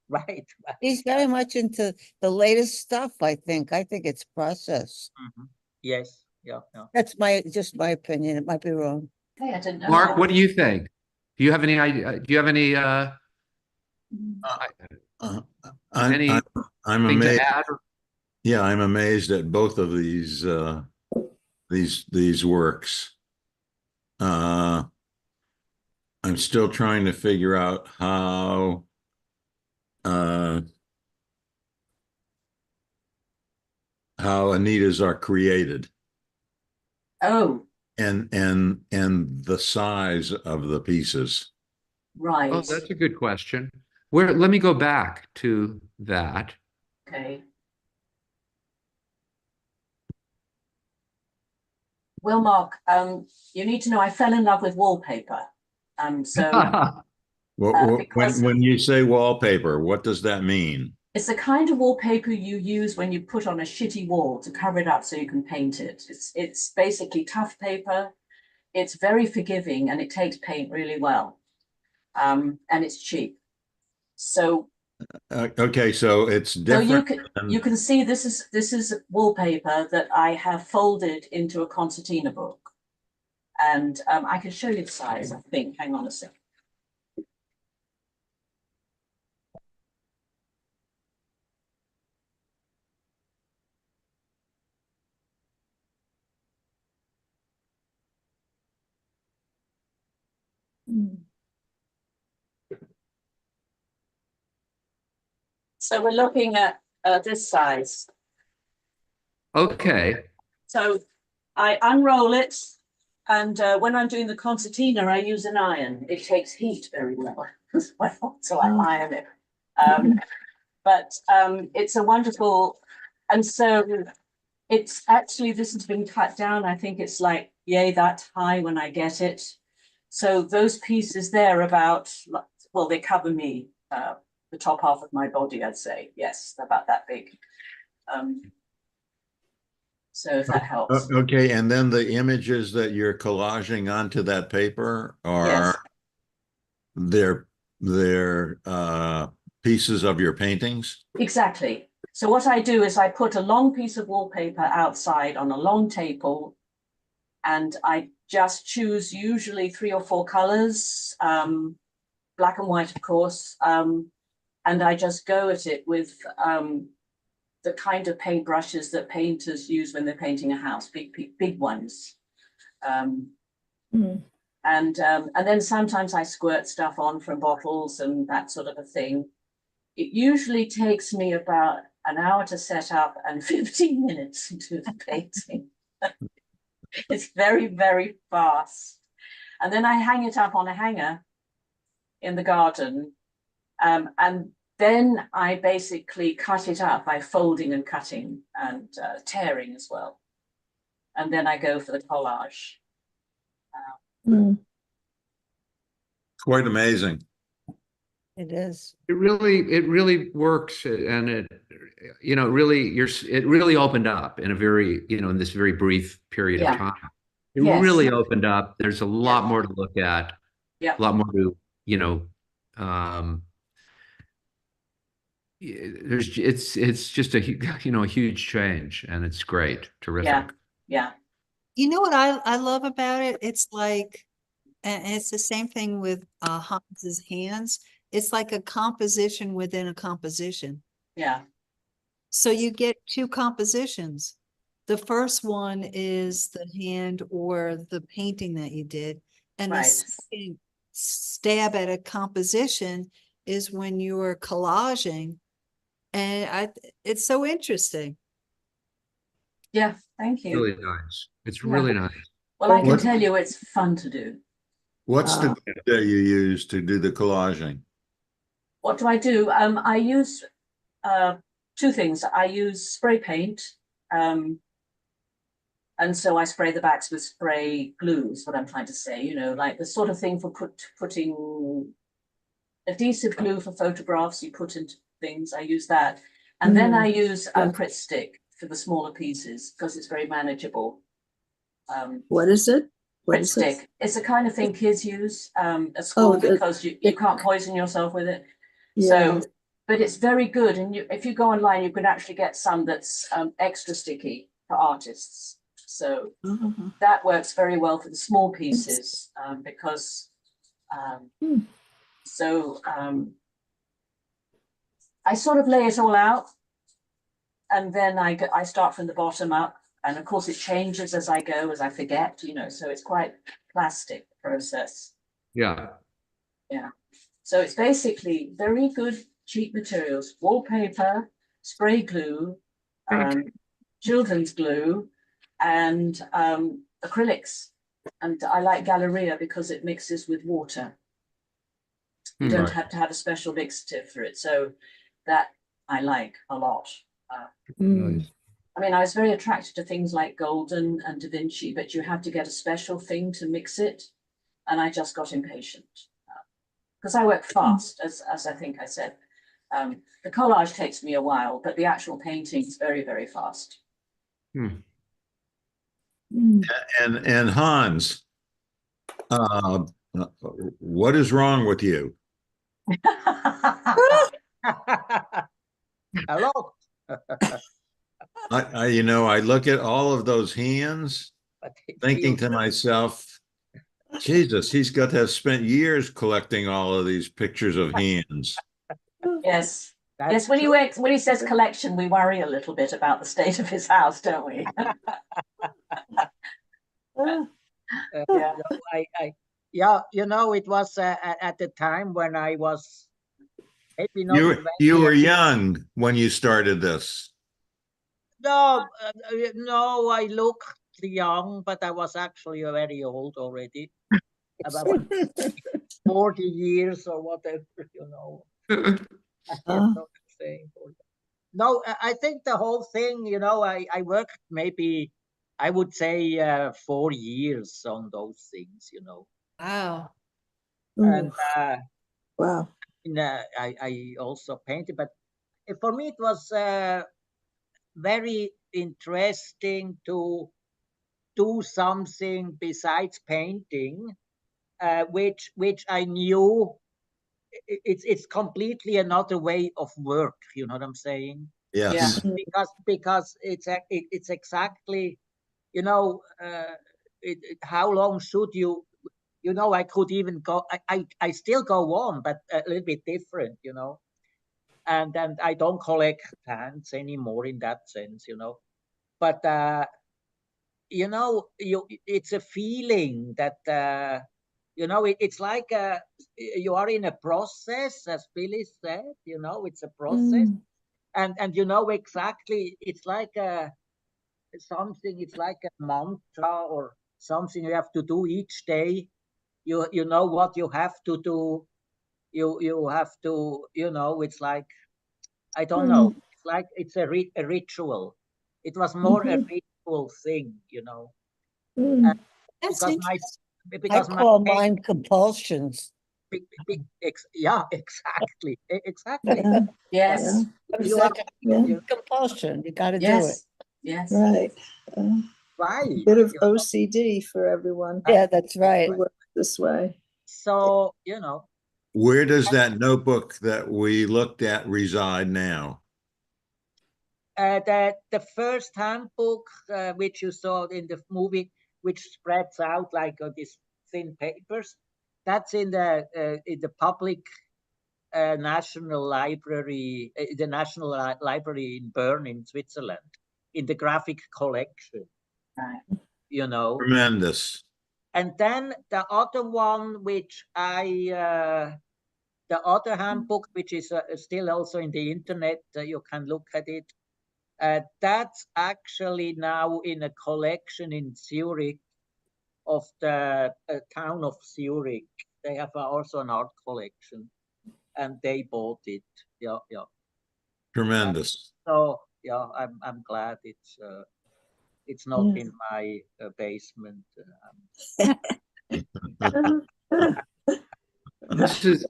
Speaker 6: right.
Speaker 4: He's very much into the latest stuff, I think. I think it's process.
Speaker 6: Mhm. Yes, yeah, yeah.
Speaker 4: That's just my opinion. It might be wrong.
Speaker 1: Hey, I didn't know
Speaker 5: Mark,
Speaker 1: that.
Speaker 5: what do you think? Do you have any idea? Do you have any
Speaker 7: Uh, I'm,
Speaker 5: any
Speaker 7: I'm, I'm
Speaker 5: thing to
Speaker 7: amazed.
Speaker 5: add?
Speaker 7: Yeah, I'm amazed at both of these works. I'm still trying to figure out how Anita's are created
Speaker 1: Oh,
Speaker 7: and the size of the pieces.
Speaker 1: right.
Speaker 5: Oh, that's a good question. Let me go back to that.
Speaker 1: Okay. Well, Mark, you need to know I fell in love with wallpaper. So because
Speaker 7: When you say wallpaper, what does that mean?
Speaker 1: it's the kind of wallpaper you use when you put on a shitty wall to cover it up so you can paint it. It's basically tough paper. It's very forgiving and it takes paint really well. And it's cheap. So
Speaker 7: Okay, so it's
Speaker 1: so
Speaker 7: different.
Speaker 1: you can see this is wallpaper that I have folded into a concertina book. And I can show you the size, I think. Hang on a second. So we're looking at this size.
Speaker 5: Okay.
Speaker 1: So I unroll it, and when I'm doing the concertina, I use an iron. It takes heat very well, so I iron it. But it's a wonderful, and so it's actually, this has been cut down. I think it's like, yay, that high when I get it. So those pieces there about, well, they cover me, the top half of my body, I'd say. Yes, they're about that big. So if that helps.
Speaker 7: Okay, and then the images that you're collaging onto that paper
Speaker 1: Yes.
Speaker 7: are they're pieces of your paintings?
Speaker 1: Exactly. So what I do is I put a long piece of wallpaper outside on a long table, and I just choose usually 3 or 4 colors, black and white, of course, and I just go at it with the kind of paint brushes that painters use when they're painting a house, big ones. And then sometimes I squirt stuff on from bottles and that sort of a thing. It usually takes me about an hour to set up and 15 minutes to do the painting. It's very, very fast. And then I hang it up on a hanger in the garden. And then I basically cut it up by folding and cutting and tearing as well. And then I go for the collage.
Speaker 7: Quite amazing.
Speaker 4: It is.
Speaker 5: It really works, and it really opened up in a very, in this very brief period of time. It really opened up. There's a lot more to look at.
Speaker 1: Yeah.
Speaker 5: A lot more to, it's just a huge change, and it's great, terrific.
Speaker 1: Yeah.
Speaker 2: You know what I love about it? It's like, and it's the same thing with Hans's hands. It's like a composition within a composition.
Speaker 1: Yeah.
Speaker 2: So you get 2 compositions. The first one is the hand or the painting that you did. And the second stab at a composition is when you're collaging. And it's so interesting.
Speaker 1: Yeah, thank you.
Speaker 5: Really nice. It's really nice.
Speaker 1: Well, I can tell you it's fun to do.
Speaker 7: What's the grid that you use to do the collaging?
Speaker 1: What do I do? I use 2 things. I use spray paint, And so I spray the backs with spray glue is what I'm trying to say, you know, like the sort of thing for putting adhesive glue for photographs you put into things. I use that. And then I use a Pritt stick for the smaller pieces because it's very manageable.
Speaker 3: What is it?
Speaker 1: Pritt stick. It's the kind of thing kids use at school because you can't poison yourself with it.
Speaker 3: Yeah.
Speaker 1: So, but it's very good. And if you go online, you can actually get some that's extra sticky for artists. So that works very well for the small pieces because I sort of lay it all out and then I start from the bottom up. And of course it changes as I go, as I forget, you know, so it's quite plastic process.
Speaker 5: Yeah.
Speaker 1: Yeah. So it's basically very good, cheap materials, wallpaper, spray glue, children's glue, and acrylics. And I like Galleria because it mixes with water. You don't have to have a special mixative for it. So that I like a lot.
Speaker 5: Nice.
Speaker 1: I mean, I was very attracted to things like Golden and Da Vinci, but you have to get a special thing to mix it. And I just got impatient because I work fast, as I think I said. The collage takes me a while, but the actual painting is very, very fast.
Speaker 7: And Hans, what is wrong with you?
Speaker 6: Hello.
Speaker 7: I look at all of those hands, thinking to myself, Jesus, he's got to have spent years collecting all of these pictures of hands.
Speaker 1: Yes. Yes, when he says collection, we worry a little bit about the state of his house, don't we?
Speaker 6: Yeah, it was at the time when I was maybe not.
Speaker 7: You were young when you started this.
Speaker 6: No, no, I looked young, but I was actually very old already. About 40 years or whatever, No, I think the whole thing, I worked maybe, I would say 4 years on those things,
Speaker 2: Wow.
Speaker 6: And
Speaker 3: wow.
Speaker 6: I also painted, but for me it was very interesting to do something besides painting, which I knew it's completely another way of work. You know what I'm saying?
Speaker 7: Yes.
Speaker 1: Yeah.
Speaker 6: Because it's exactly, how long should you? I could even go. I still go on, but a little bit different. And I don't collect hands anymore in that sense. But it's a feeling that it's like you are in a process, as Phyllis said. It's a process, and exactly. It's like something. It's like a mantra or something you have to do each day. You know what you have to do. You have to. It's like, I don't know. It's like it's a ritual. It was more a ritual thing,
Speaker 2: That's
Speaker 6: because
Speaker 2: interesting.
Speaker 4: I call mine compulsions.
Speaker 6: Yeah, exactly. Exactly.
Speaker 1: Yes.
Speaker 4: It's
Speaker 6: You
Speaker 4: like
Speaker 3: Yeah.
Speaker 4: a compulsion. You got to do it.
Speaker 1: Yes. Yes.
Speaker 3: Right.
Speaker 6: Why?
Speaker 3: A bit of OCD for everyone
Speaker 4: Yeah, that's right.
Speaker 3: to work this way.
Speaker 6: So,
Speaker 7: Where does that notebook that we looked at reside now?
Speaker 6: the first handbook, which you saw in the movie, which spreads out like these thin papers, that's in the public national library, the National Library in Bern in Switzerland, in the graphic collection.
Speaker 1: Right.
Speaker 7: Tremendous.
Speaker 6: And then the other one, which the other handbook, which is still also in the internet, you can look at it. That's actually now in a collection in Zurich of the town of Zurich. They have also an art collection, and they bought it. Yeah, yeah.
Speaker 7: Tremendous.
Speaker 6: So yeah, I'm glad it's. It's not
Speaker 3: Yeah.
Speaker 6: in my basement.
Speaker 5: This is,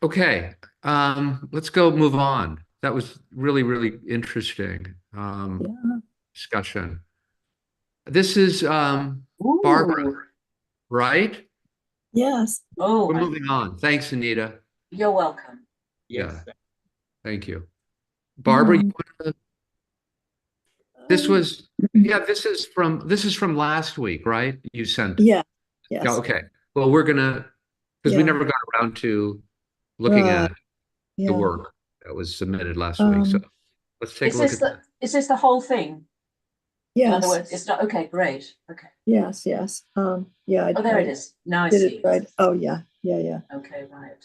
Speaker 5: okay. Let's go move on. That was really, really interesting,
Speaker 3: Yeah.
Speaker 5: discussion. This is, Barbara,
Speaker 1: Ooh.
Speaker 5: right?
Speaker 3: Yes.
Speaker 1: Oh,
Speaker 5: We're moving on. Thanks, Anita.
Speaker 1: you're welcome.
Speaker 6: Yes.
Speaker 5: Yeah. Thank you. Barbara, you wanna- this was, yeah, this is from last week, right? You sent.
Speaker 3: Yeah. Yes.
Speaker 5: Yeah, okay. Well, we're gonna, because we
Speaker 3: Yeah.
Speaker 5: never got around to looking
Speaker 3: Right.
Speaker 5: at the
Speaker 3: Yeah.
Speaker 5: work that was submitted last week. So let's take a look at that.
Speaker 1: Is this the whole thing? In other
Speaker 3: Yes.
Speaker 1: words, it's not, okay, great, okay.
Speaker 3: Yes. Yes. Yeah.
Speaker 1: Oh, there it is. Now I
Speaker 3: Did
Speaker 1: see.
Speaker 3: it right. Oh, yeah. Yeah. Yeah.
Speaker 1: Okay, right.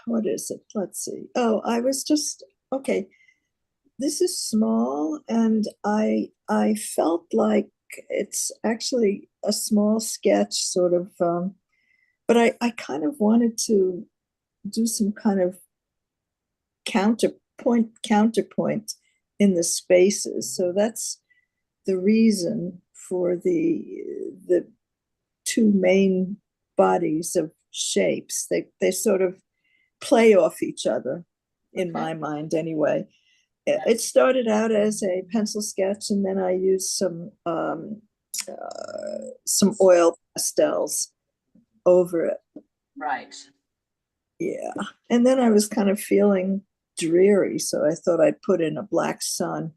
Speaker 3: What is it? Let's see. Oh, I was just okay. This is small, and I felt like it's actually a small sketch, sort of. But I kind of wanted to do some kind of counterpoint in the spaces. So that's the reason for the two main bodies of shapes. They sort of play off each other, in my mind anyway. It started out as a pencil sketch, and then I used some oil pastels over it.
Speaker 1: Right.
Speaker 3: Yeah. And then I was kind of feeling dreary, so I thought I'd put in a black sun.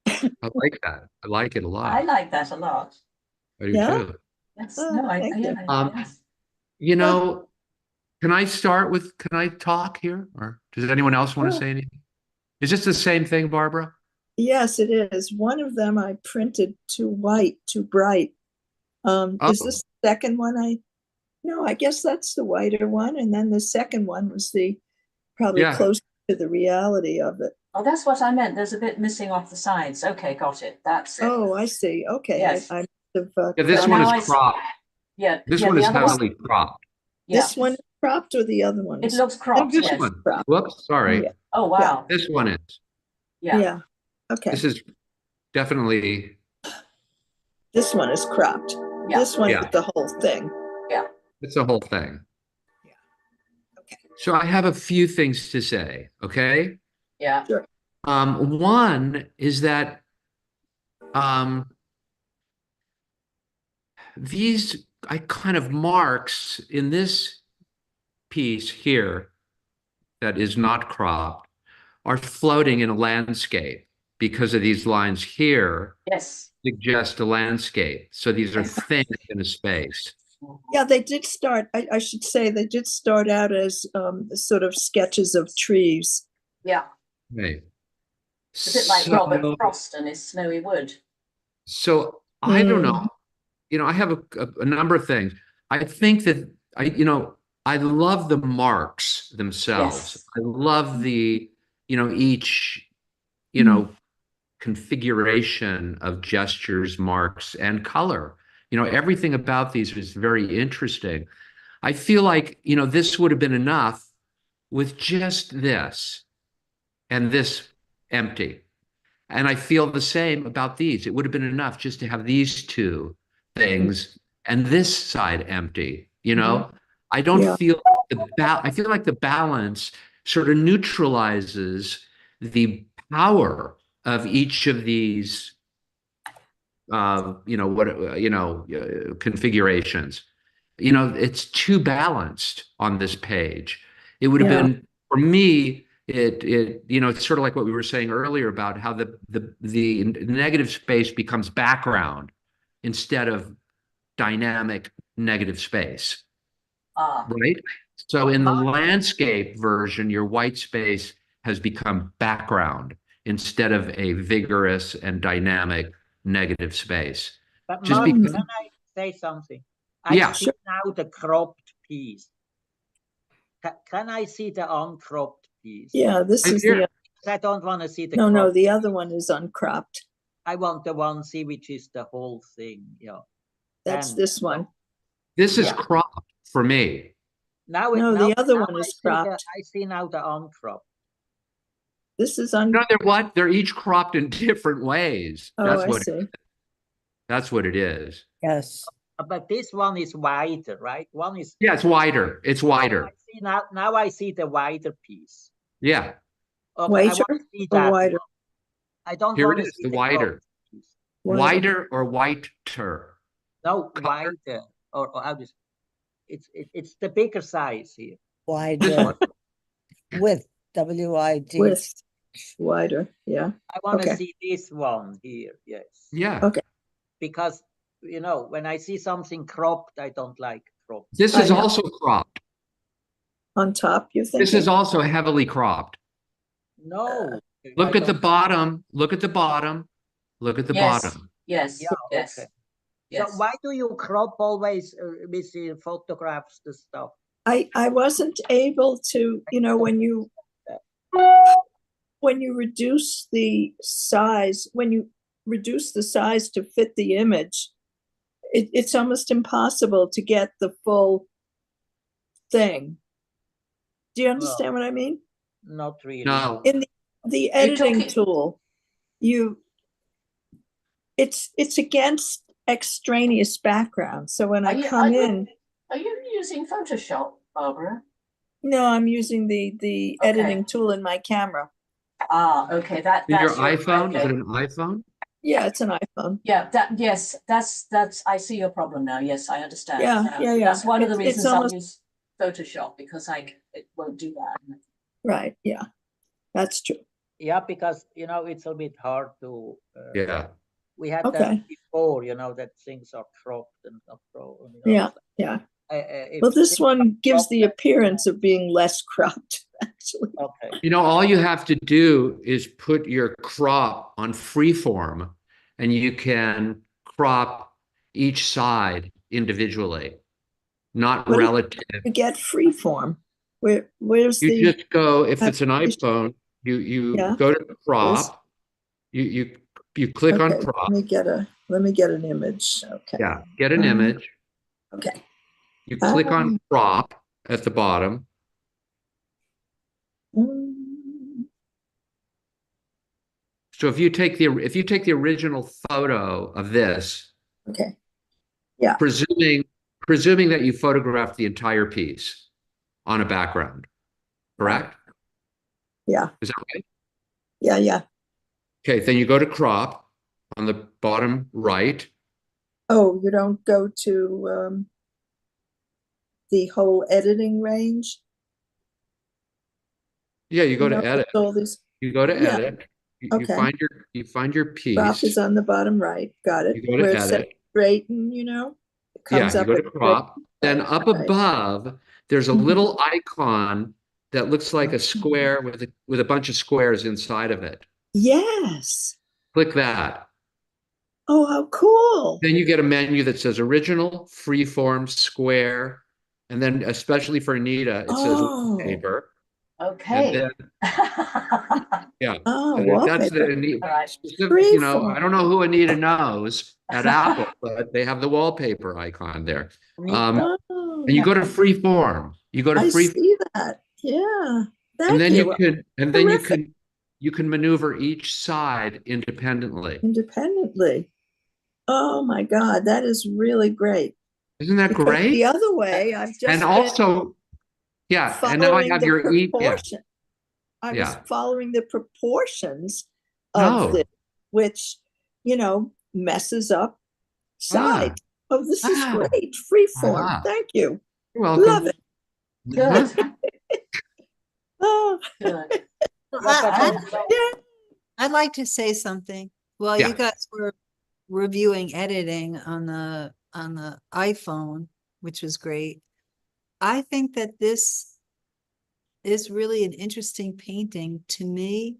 Speaker 5: I like that. I like it a lot.
Speaker 1: I like that a lot.
Speaker 5: I do
Speaker 3: Yeah?
Speaker 5: too.
Speaker 1: Yes,
Speaker 3: Oh,
Speaker 1: no,
Speaker 3: thank you.
Speaker 1: yes.
Speaker 5: You know, can I talk here? Or does anyone else want to
Speaker 3: Sure.
Speaker 5: say anything? Is this the same thing, Barbara?
Speaker 3: Yes, it is. One of them I printed too white, too bright. Is this the second one? No, I guess that's the whiter one. And then the second one was probably close to the reality of it.
Speaker 1: Oh, that's what I meant. There's a bit missing off the sides. Okay, got it. That's it.
Speaker 3: Oh, I see. Okay.
Speaker 1: Yes.
Speaker 3: I
Speaker 5: Yeah, this one is cropped.
Speaker 1: Yeah.
Speaker 5: This
Speaker 1: yeah,
Speaker 5: one
Speaker 1: the
Speaker 5: is
Speaker 1: other one-
Speaker 5: heavily cropped.
Speaker 1: Yeah.
Speaker 3: This one is cropped, or the other one?
Speaker 1: It looks cropped,
Speaker 5: This
Speaker 1: yes.
Speaker 5: one.
Speaker 3: Cropped.
Speaker 5: Whoops, sorry.
Speaker 3: Yeah.
Speaker 1: Oh, wow.
Speaker 5: This one is.
Speaker 1: Yeah.
Speaker 3: Yeah. Okay.
Speaker 5: This is definitely.
Speaker 3: This one is cropped.
Speaker 1: Yeah.
Speaker 3: This one
Speaker 5: Yeah.
Speaker 3: is the whole thing.
Speaker 5: It's the whole thing.
Speaker 3: Yeah. Okay.
Speaker 5: So I have a few things to say, okay?
Speaker 1: Yeah.
Speaker 3: Sure.
Speaker 5: One is that these kind of marks in this piece here that is not cropped are floating in a landscape because of these lines here
Speaker 1: Yes.
Speaker 5: suggest a landscape. So these are things in a space.
Speaker 3: Yeah, they did start, I should say, they did start out as sort of sketches of trees.
Speaker 1: Yeah.
Speaker 5: Right.
Speaker 1: It's a bit like Robert Frost and his Snowy Wood.
Speaker 5: So I don't know. I have a number of things. I think that I love the marks themselves.
Speaker 1: Yes.
Speaker 5: I love the, each, configuration of gestures, marks, and color. Everything about these is very interesting. I feel like, this would have been enough with just this and this empty. And I feel the same about these. It would have been enough just to have these two things and this side empty, I don't feel I feel like the balance sort of neutralizes the power of each of these configurations. It's too balanced on this page. It would have been, for me, it's sort of like what we were saying earlier about how the negative space becomes background instead of dynamic negative space. Right? So in the landscape version, your white space has become background instead of a vigorous and dynamic negative space.
Speaker 6: But
Speaker 5: Just
Speaker 6: Mark,
Speaker 5: because,
Speaker 6: can I say something?
Speaker 5: Yeah.
Speaker 6: I see now the cropped piece. Can I see the uncropped piece?
Speaker 3: Yeah, this
Speaker 5: Right
Speaker 3: is
Speaker 5: here.
Speaker 6: I don't want to see the
Speaker 3: no,
Speaker 6: cropped.
Speaker 3: the other one is uncropped.
Speaker 6: I want the one see which is the whole thing. Yeah.
Speaker 3: That's
Speaker 6: Then-
Speaker 3: this one.
Speaker 5: This is
Speaker 1: Yeah.
Speaker 5: cropped for me.
Speaker 6: Now
Speaker 3: No, the other one is cropped.
Speaker 6: I see now the uncropped.
Speaker 3: This is on,
Speaker 5: No, they're what? They're each cropped in different ways.
Speaker 3: oh,
Speaker 5: That's
Speaker 3: I
Speaker 5: what
Speaker 3: see.
Speaker 5: that's what it is.
Speaker 4: Yes.
Speaker 6: But this one is wider, right? One is.
Speaker 5: Yeah, it's wider. It's wider.
Speaker 6: I see now I see the wider piece.
Speaker 5: Yeah.
Speaker 6: Okay, I want
Speaker 3: Whiter
Speaker 6: to see
Speaker 3: or
Speaker 6: that
Speaker 3: wider?
Speaker 6: one. I don't
Speaker 5: Here
Speaker 6: want
Speaker 5: it
Speaker 6: to
Speaker 5: is,
Speaker 6: see
Speaker 5: the
Speaker 6: the
Speaker 5: wider.
Speaker 6: cropped piece.
Speaker 5: Wider or whiter?
Speaker 6: No,
Speaker 5: Color.
Speaker 6: wider, or how does it's the bigger size here.
Speaker 4: Wider. With W-I-D.
Speaker 3: With wider, yeah.
Speaker 6: I want to
Speaker 3: Okay.
Speaker 6: see this one here, yes.
Speaker 5: Yeah.
Speaker 3: Okay.
Speaker 6: Because, when I see something cropped, I don't like cropped.
Speaker 5: This
Speaker 3: I
Speaker 5: is
Speaker 3: know.
Speaker 5: also cropped.
Speaker 3: On top, you think?
Speaker 5: This is also heavily cropped.
Speaker 6: No.
Speaker 5: Look
Speaker 6: I
Speaker 5: at the
Speaker 6: don't-
Speaker 5: bottom. Look at the bottom. Look at the
Speaker 1: Yes,
Speaker 5: bottom.
Speaker 1: yes,
Speaker 6: Yeah,
Speaker 1: yes,
Speaker 6: okay.
Speaker 1: yes.
Speaker 6: So why do you crop always with the photographs, the stuff?
Speaker 3: I wasn't able to, when you reduce the size, to fit the image, it's almost impossible to get the full thing. Do you understand what I mean?
Speaker 6: Not really.
Speaker 5: No.
Speaker 3: In the editing
Speaker 1: talking-
Speaker 3: tool, it's against extraneous background. So when
Speaker 1: Are
Speaker 3: I
Speaker 1: you-
Speaker 3: come
Speaker 1: are you-
Speaker 3: in,
Speaker 1: Are you using Photoshop, Barbara?
Speaker 3: no, I'm using the
Speaker 1: Okay.
Speaker 3: editing tool in my camera.
Speaker 1: Ah, okay,
Speaker 5: Is
Speaker 1: that's
Speaker 5: your iPhone? Is
Speaker 1: okay.
Speaker 5: it an iPhone?
Speaker 3: Yeah, it's an iPhone.
Speaker 1: Yeah, that's I see your problem now. Yes, I understand.
Speaker 3: Yeah.
Speaker 1: That's one of the
Speaker 3: It's
Speaker 1: reasons
Speaker 3: almost-
Speaker 1: I use Photoshop, because it won't do that.
Speaker 3: Right, yeah, that's true.
Speaker 6: Yeah, because, it's a bit hard to.
Speaker 5: Yeah.
Speaker 6: We had
Speaker 3: Okay.
Speaker 6: that before, that things are cropped and not cropped.
Speaker 3: Yeah.
Speaker 6: If
Speaker 3: Well, this
Speaker 6: things
Speaker 3: one
Speaker 6: are
Speaker 3: gives the
Speaker 6: cropped,
Speaker 3: appearance of being less cropped, actually.
Speaker 6: Okay.
Speaker 5: All you have to do is put your crop on freeform, and you can crop each side individually, not
Speaker 3: What do you-
Speaker 5: relative.
Speaker 3: You get freeform. Where's
Speaker 5: You
Speaker 3: the,
Speaker 5: just go, if it's an
Speaker 3: application?
Speaker 5: iPhone, you
Speaker 3: Yeah.
Speaker 5: go to crop, you click on
Speaker 3: okay,
Speaker 5: crop.
Speaker 3: let me get an image. Okay.
Speaker 5: Yeah, get an image.
Speaker 3: Okay.
Speaker 5: You click on crop at the bottom.
Speaker 3: Mm,
Speaker 5: So if you take the original photo of this,
Speaker 3: Okay.
Speaker 5: presuming that you photographed the entire piece on a background, correct?
Speaker 3: Yeah.
Speaker 5: Is that right?
Speaker 3: Yeah.
Speaker 5: Okay, then you go to crop on the bottom right.
Speaker 3: Oh, you don't go to the whole editing range?
Speaker 5: Yeah, you go to
Speaker 3: know,
Speaker 5: edit.
Speaker 3: all these
Speaker 5: You go to
Speaker 3: Yeah.
Speaker 5: edit. You
Speaker 3: Okay.
Speaker 5: find your
Speaker 3: crop
Speaker 5: piece.
Speaker 3: is on the bottom right. Got it.
Speaker 5: You go to
Speaker 3: Where it says
Speaker 5: edit.
Speaker 3: straighten, it
Speaker 5: Yeah,
Speaker 3: comes
Speaker 5: you
Speaker 3: up
Speaker 5: go to
Speaker 3: as
Speaker 5: crop. Then
Speaker 3: right,
Speaker 5: up
Speaker 3: right.
Speaker 5: above, there's a
Speaker 3: Mhm.
Speaker 5: little icon that looks like a square with a bunch of squares inside of it.
Speaker 3: Yes.
Speaker 5: Click that.
Speaker 3: Oh, how cool.
Speaker 5: Then you get a menu that says original, freeform, square, and then especially for Anita, it says
Speaker 3: Oh.
Speaker 5: wallpaper.
Speaker 1: Okay.
Speaker 5: And yeah,
Speaker 3: Oh,
Speaker 5: that's
Speaker 3: wallpaper.
Speaker 5: the Anita.
Speaker 1: All right.
Speaker 5: Specific,
Speaker 3: Freeform.
Speaker 5: I don't know who Anita knows at Apple, but they have the wallpaper icon there.
Speaker 3: Oh,
Speaker 5: And you go to freeform. You go to
Speaker 3: I
Speaker 5: free,
Speaker 3: see that. Yeah. Thank
Speaker 5: and then
Speaker 3: you. Terrific.
Speaker 5: you can maneuver each side independently.
Speaker 3: Independently. Oh my God, that is really great.
Speaker 5: Isn't that
Speaker 3: Because
Speaker 5: great?
Speaker 3: the other way, I've just
Speaker 5: And
Speaker 3: been
Speaker 5: also, yeah, and now I
Speaker 3: following
Speaker 5: have
Speaker 3: the
Speaker 5: your
Speaker 3: proportion. I was
Speaker 5: Yeah.
Speaker 3: following the proportions of
Speaker 5: No.
Speaker 3: this, which, messes up side. Oh, this is
Speaker 5: Ah.
Speaker 3: great. Freeform.
Speaker 5: Ah.
Speaker 3: Thank you.
Speaker 5: You're welcome.
Speaker 3: Love it.
Speaker 1: Good.
Speaker 3: Oh,
Speaker 1: Good.
Speaker 2: I'd like to say something. While
Speaker 5: Yeah.
Speaker 2: you guys were reviewing editing on the iPhone, which was great, I think that this is really an interesting painting. To me,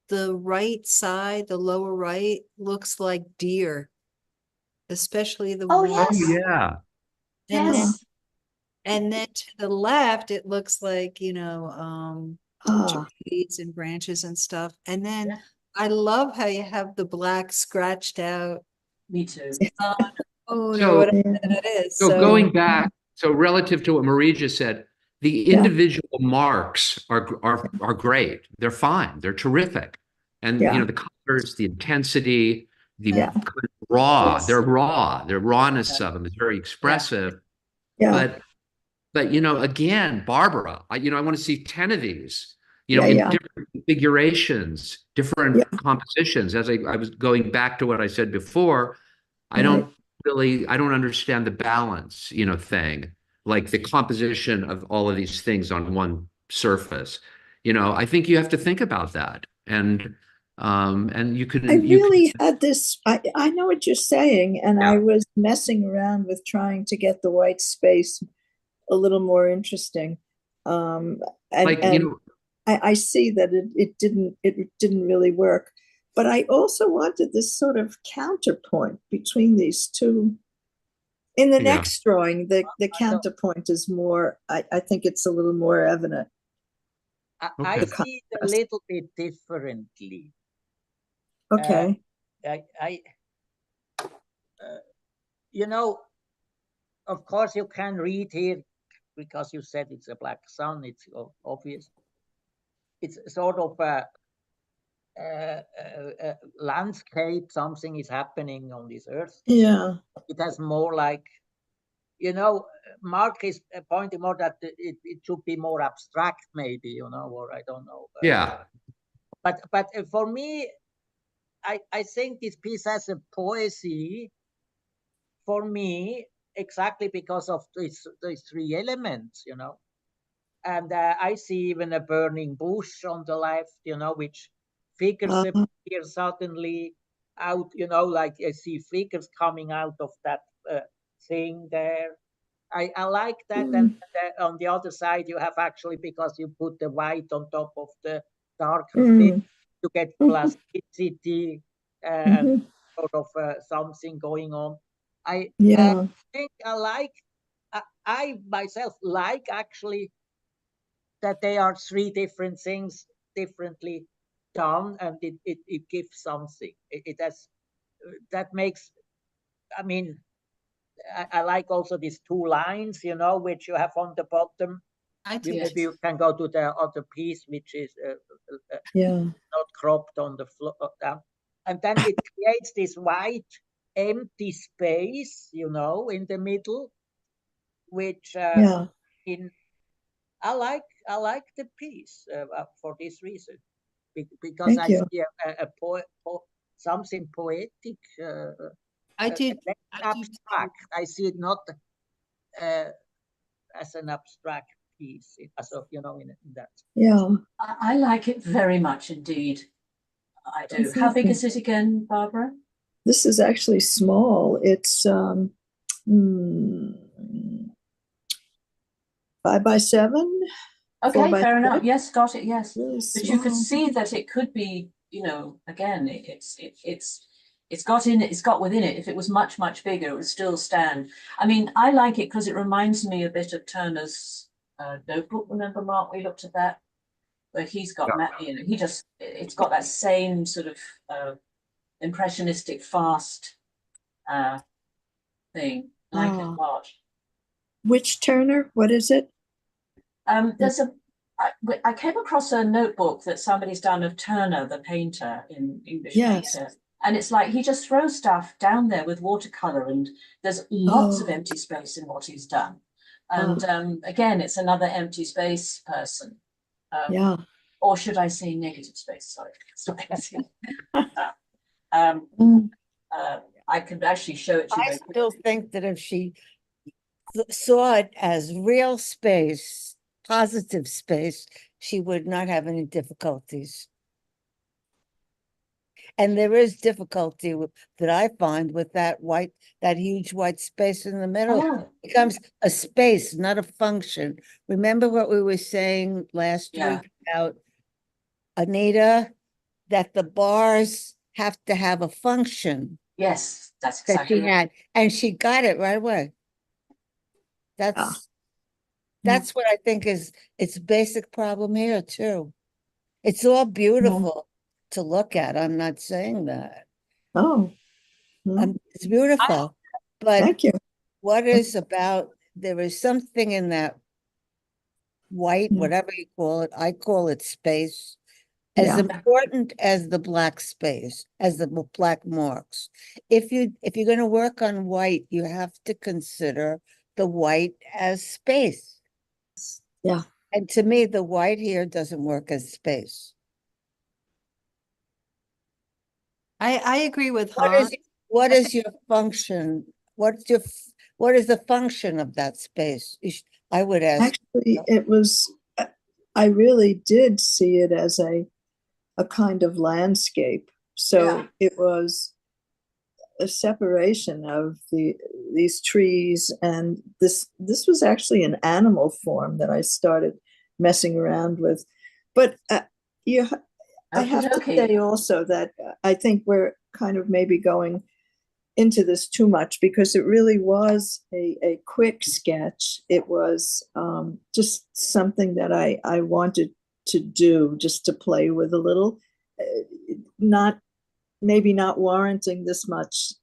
Speaker 2: the right side, the lower right, looks like deer, especially the
Speaker 1: Oh,
Speaker 2: one.
Speaker 1: yes.
Speaker 5: Oh, yeah.
Speaker 2: And then
Speaker 1: Yes.
Speaker 2: and then to the left, it looks like,
Speaker 3: oh,
Speaker 2: trees and branches and stuff. And then
Speaker 1: Yeah.
Speaker 2: I love how you have the black scratched out
Speaker 1: Me too.
Speaker 2: Cohen
Speaker 5: So-
Speaker 2: or whatever that is.
Speaker 5: So going back, so relative to what Marie just said, The individual marks are great. They're fine. They're terrific. And you know, the colors, the intensity, the kind of raw, they're raw. The rawness of them is very expressive. But you know, again, Barbara, I want to see 10 of these, you know, in different configurations, different compositions. As I was going back to what I said before, I don't understand the balance, you know, thing, like the composition of all of these things on one surface. You know, I think you have to think about that. And you could.
Speaker 3: I really had this, I know what you're saying, and I was messing around with trying to get the white space a little more interesting. I see that it didn't really work. But I also wanted this sort of counterpoint between these two. In the next drawing, the counterpoint is more, I think it's a little more evident.
Speaker 6: I see it a little bit differently.
Speaker 3: Okay.
Speaker 6: You know, of course you can read here, because you said it's a black sun, it's obvious. It's sort of a landscape, something is happening on this earth.
Speaker 3: Yeah.
Speaker 6: It has more like, you know, Mark is pointing more that it should be more abstract, maybe, you know, or I don't know. But for me, I think this piece has a poesy for me, exactly because of these three elements, you know. And I see even a burning bush on the left, you know, which figures appear suddenly out, you know, like I see figures coming out of that thing there. I like that. And on the other side, you have actually, because you put the white on top of the darker thing to get plasticity and sort of something going on. I think I myself like actually that they are three different things differently done, and it gives something. It has, that makes, I mean, I like also these two lines, you know, which you have on the bottom. Maybe you can go to the other piece, which is not cropped on the floor. And then it creates this white empty space, you know, in the middle, which I like the piece for this reason, because I see something poetic. Abstract. I see it not as an abstract piece, as of, you know, in that.
Speaker 3: Yeah,
Speaker 1: I like it very much indeed. I do. How big is it again, Barbara?
Speaker 3: This is actually small. It's 5 by 7.
Speaker 1: Okay, fair enough. Yes, got it. Yes,
Speaker 3: really
Speaker 1: but you could see that it could be, you know, again, it's got within it. If it was much bigger, it would still stand. I mean, I like it because it reminds me a bit of Turner's notebook. Remember, Mark, we looked at that, where he's got, you know, it's got that same sort of impressionistic fast thing. I like it a lot.
Speaker 3: Which Turner? What is it?
Speaker 1: I came across a notebook that somebody's done of Turner, the painter, in English painter. And it's like he just throws stuff down there with watercolor, and there's lots of empty space in what he's done. And again, it's another empty space person. Or should I say negative space? Sorry. I can actually show it to you.
Speaker 4: I still think that if she saw it as real space, positive space, she would not have any difficulties. And there is difficulty that I find with that huge white space in the middle. It becomes a space, not a function. Remember what we were saying last week about Anita, that the bars have to have a function.
Speaker 1: Yes, that's exactly
Speaker 4: that she had, and she got it right away. That's what I think is its basic problem here too. It's all beautiful to look at. I'm not saying that. It's beautiful, but
Speaker 3: thank you.
Speaker 4: What is about, there is something in that white,
Speaker 3: Yeah.
Speaker 4: whatever you call it, I call it space, as
Speaker 3: Yeah.
Speaker 4: important as the black space, as the black marks. If you're going to work on white, you have to consider the white as space.
Speaker 3: Yeah.
Speaker 4: And to me, the white here doesn't work as space.
Speaker 2: I agree with
Speaker 4: What
Speaker 2: Han.
Speaker 4: is your function? What is the function of that space? I would ask.
Speaker 3: Actually, it was, I really did see it as a kind of landscape. So
Speaker 1: Yeah.
Speaker 3: it was a separation of these trees, and this was actually an animal form that I started messing around with. But I have to say also that I think we're kind of maybe going into this too much, because it really was a quick sketch. It was just something that I wanted to do, just to play with a little, maybe not warranting this much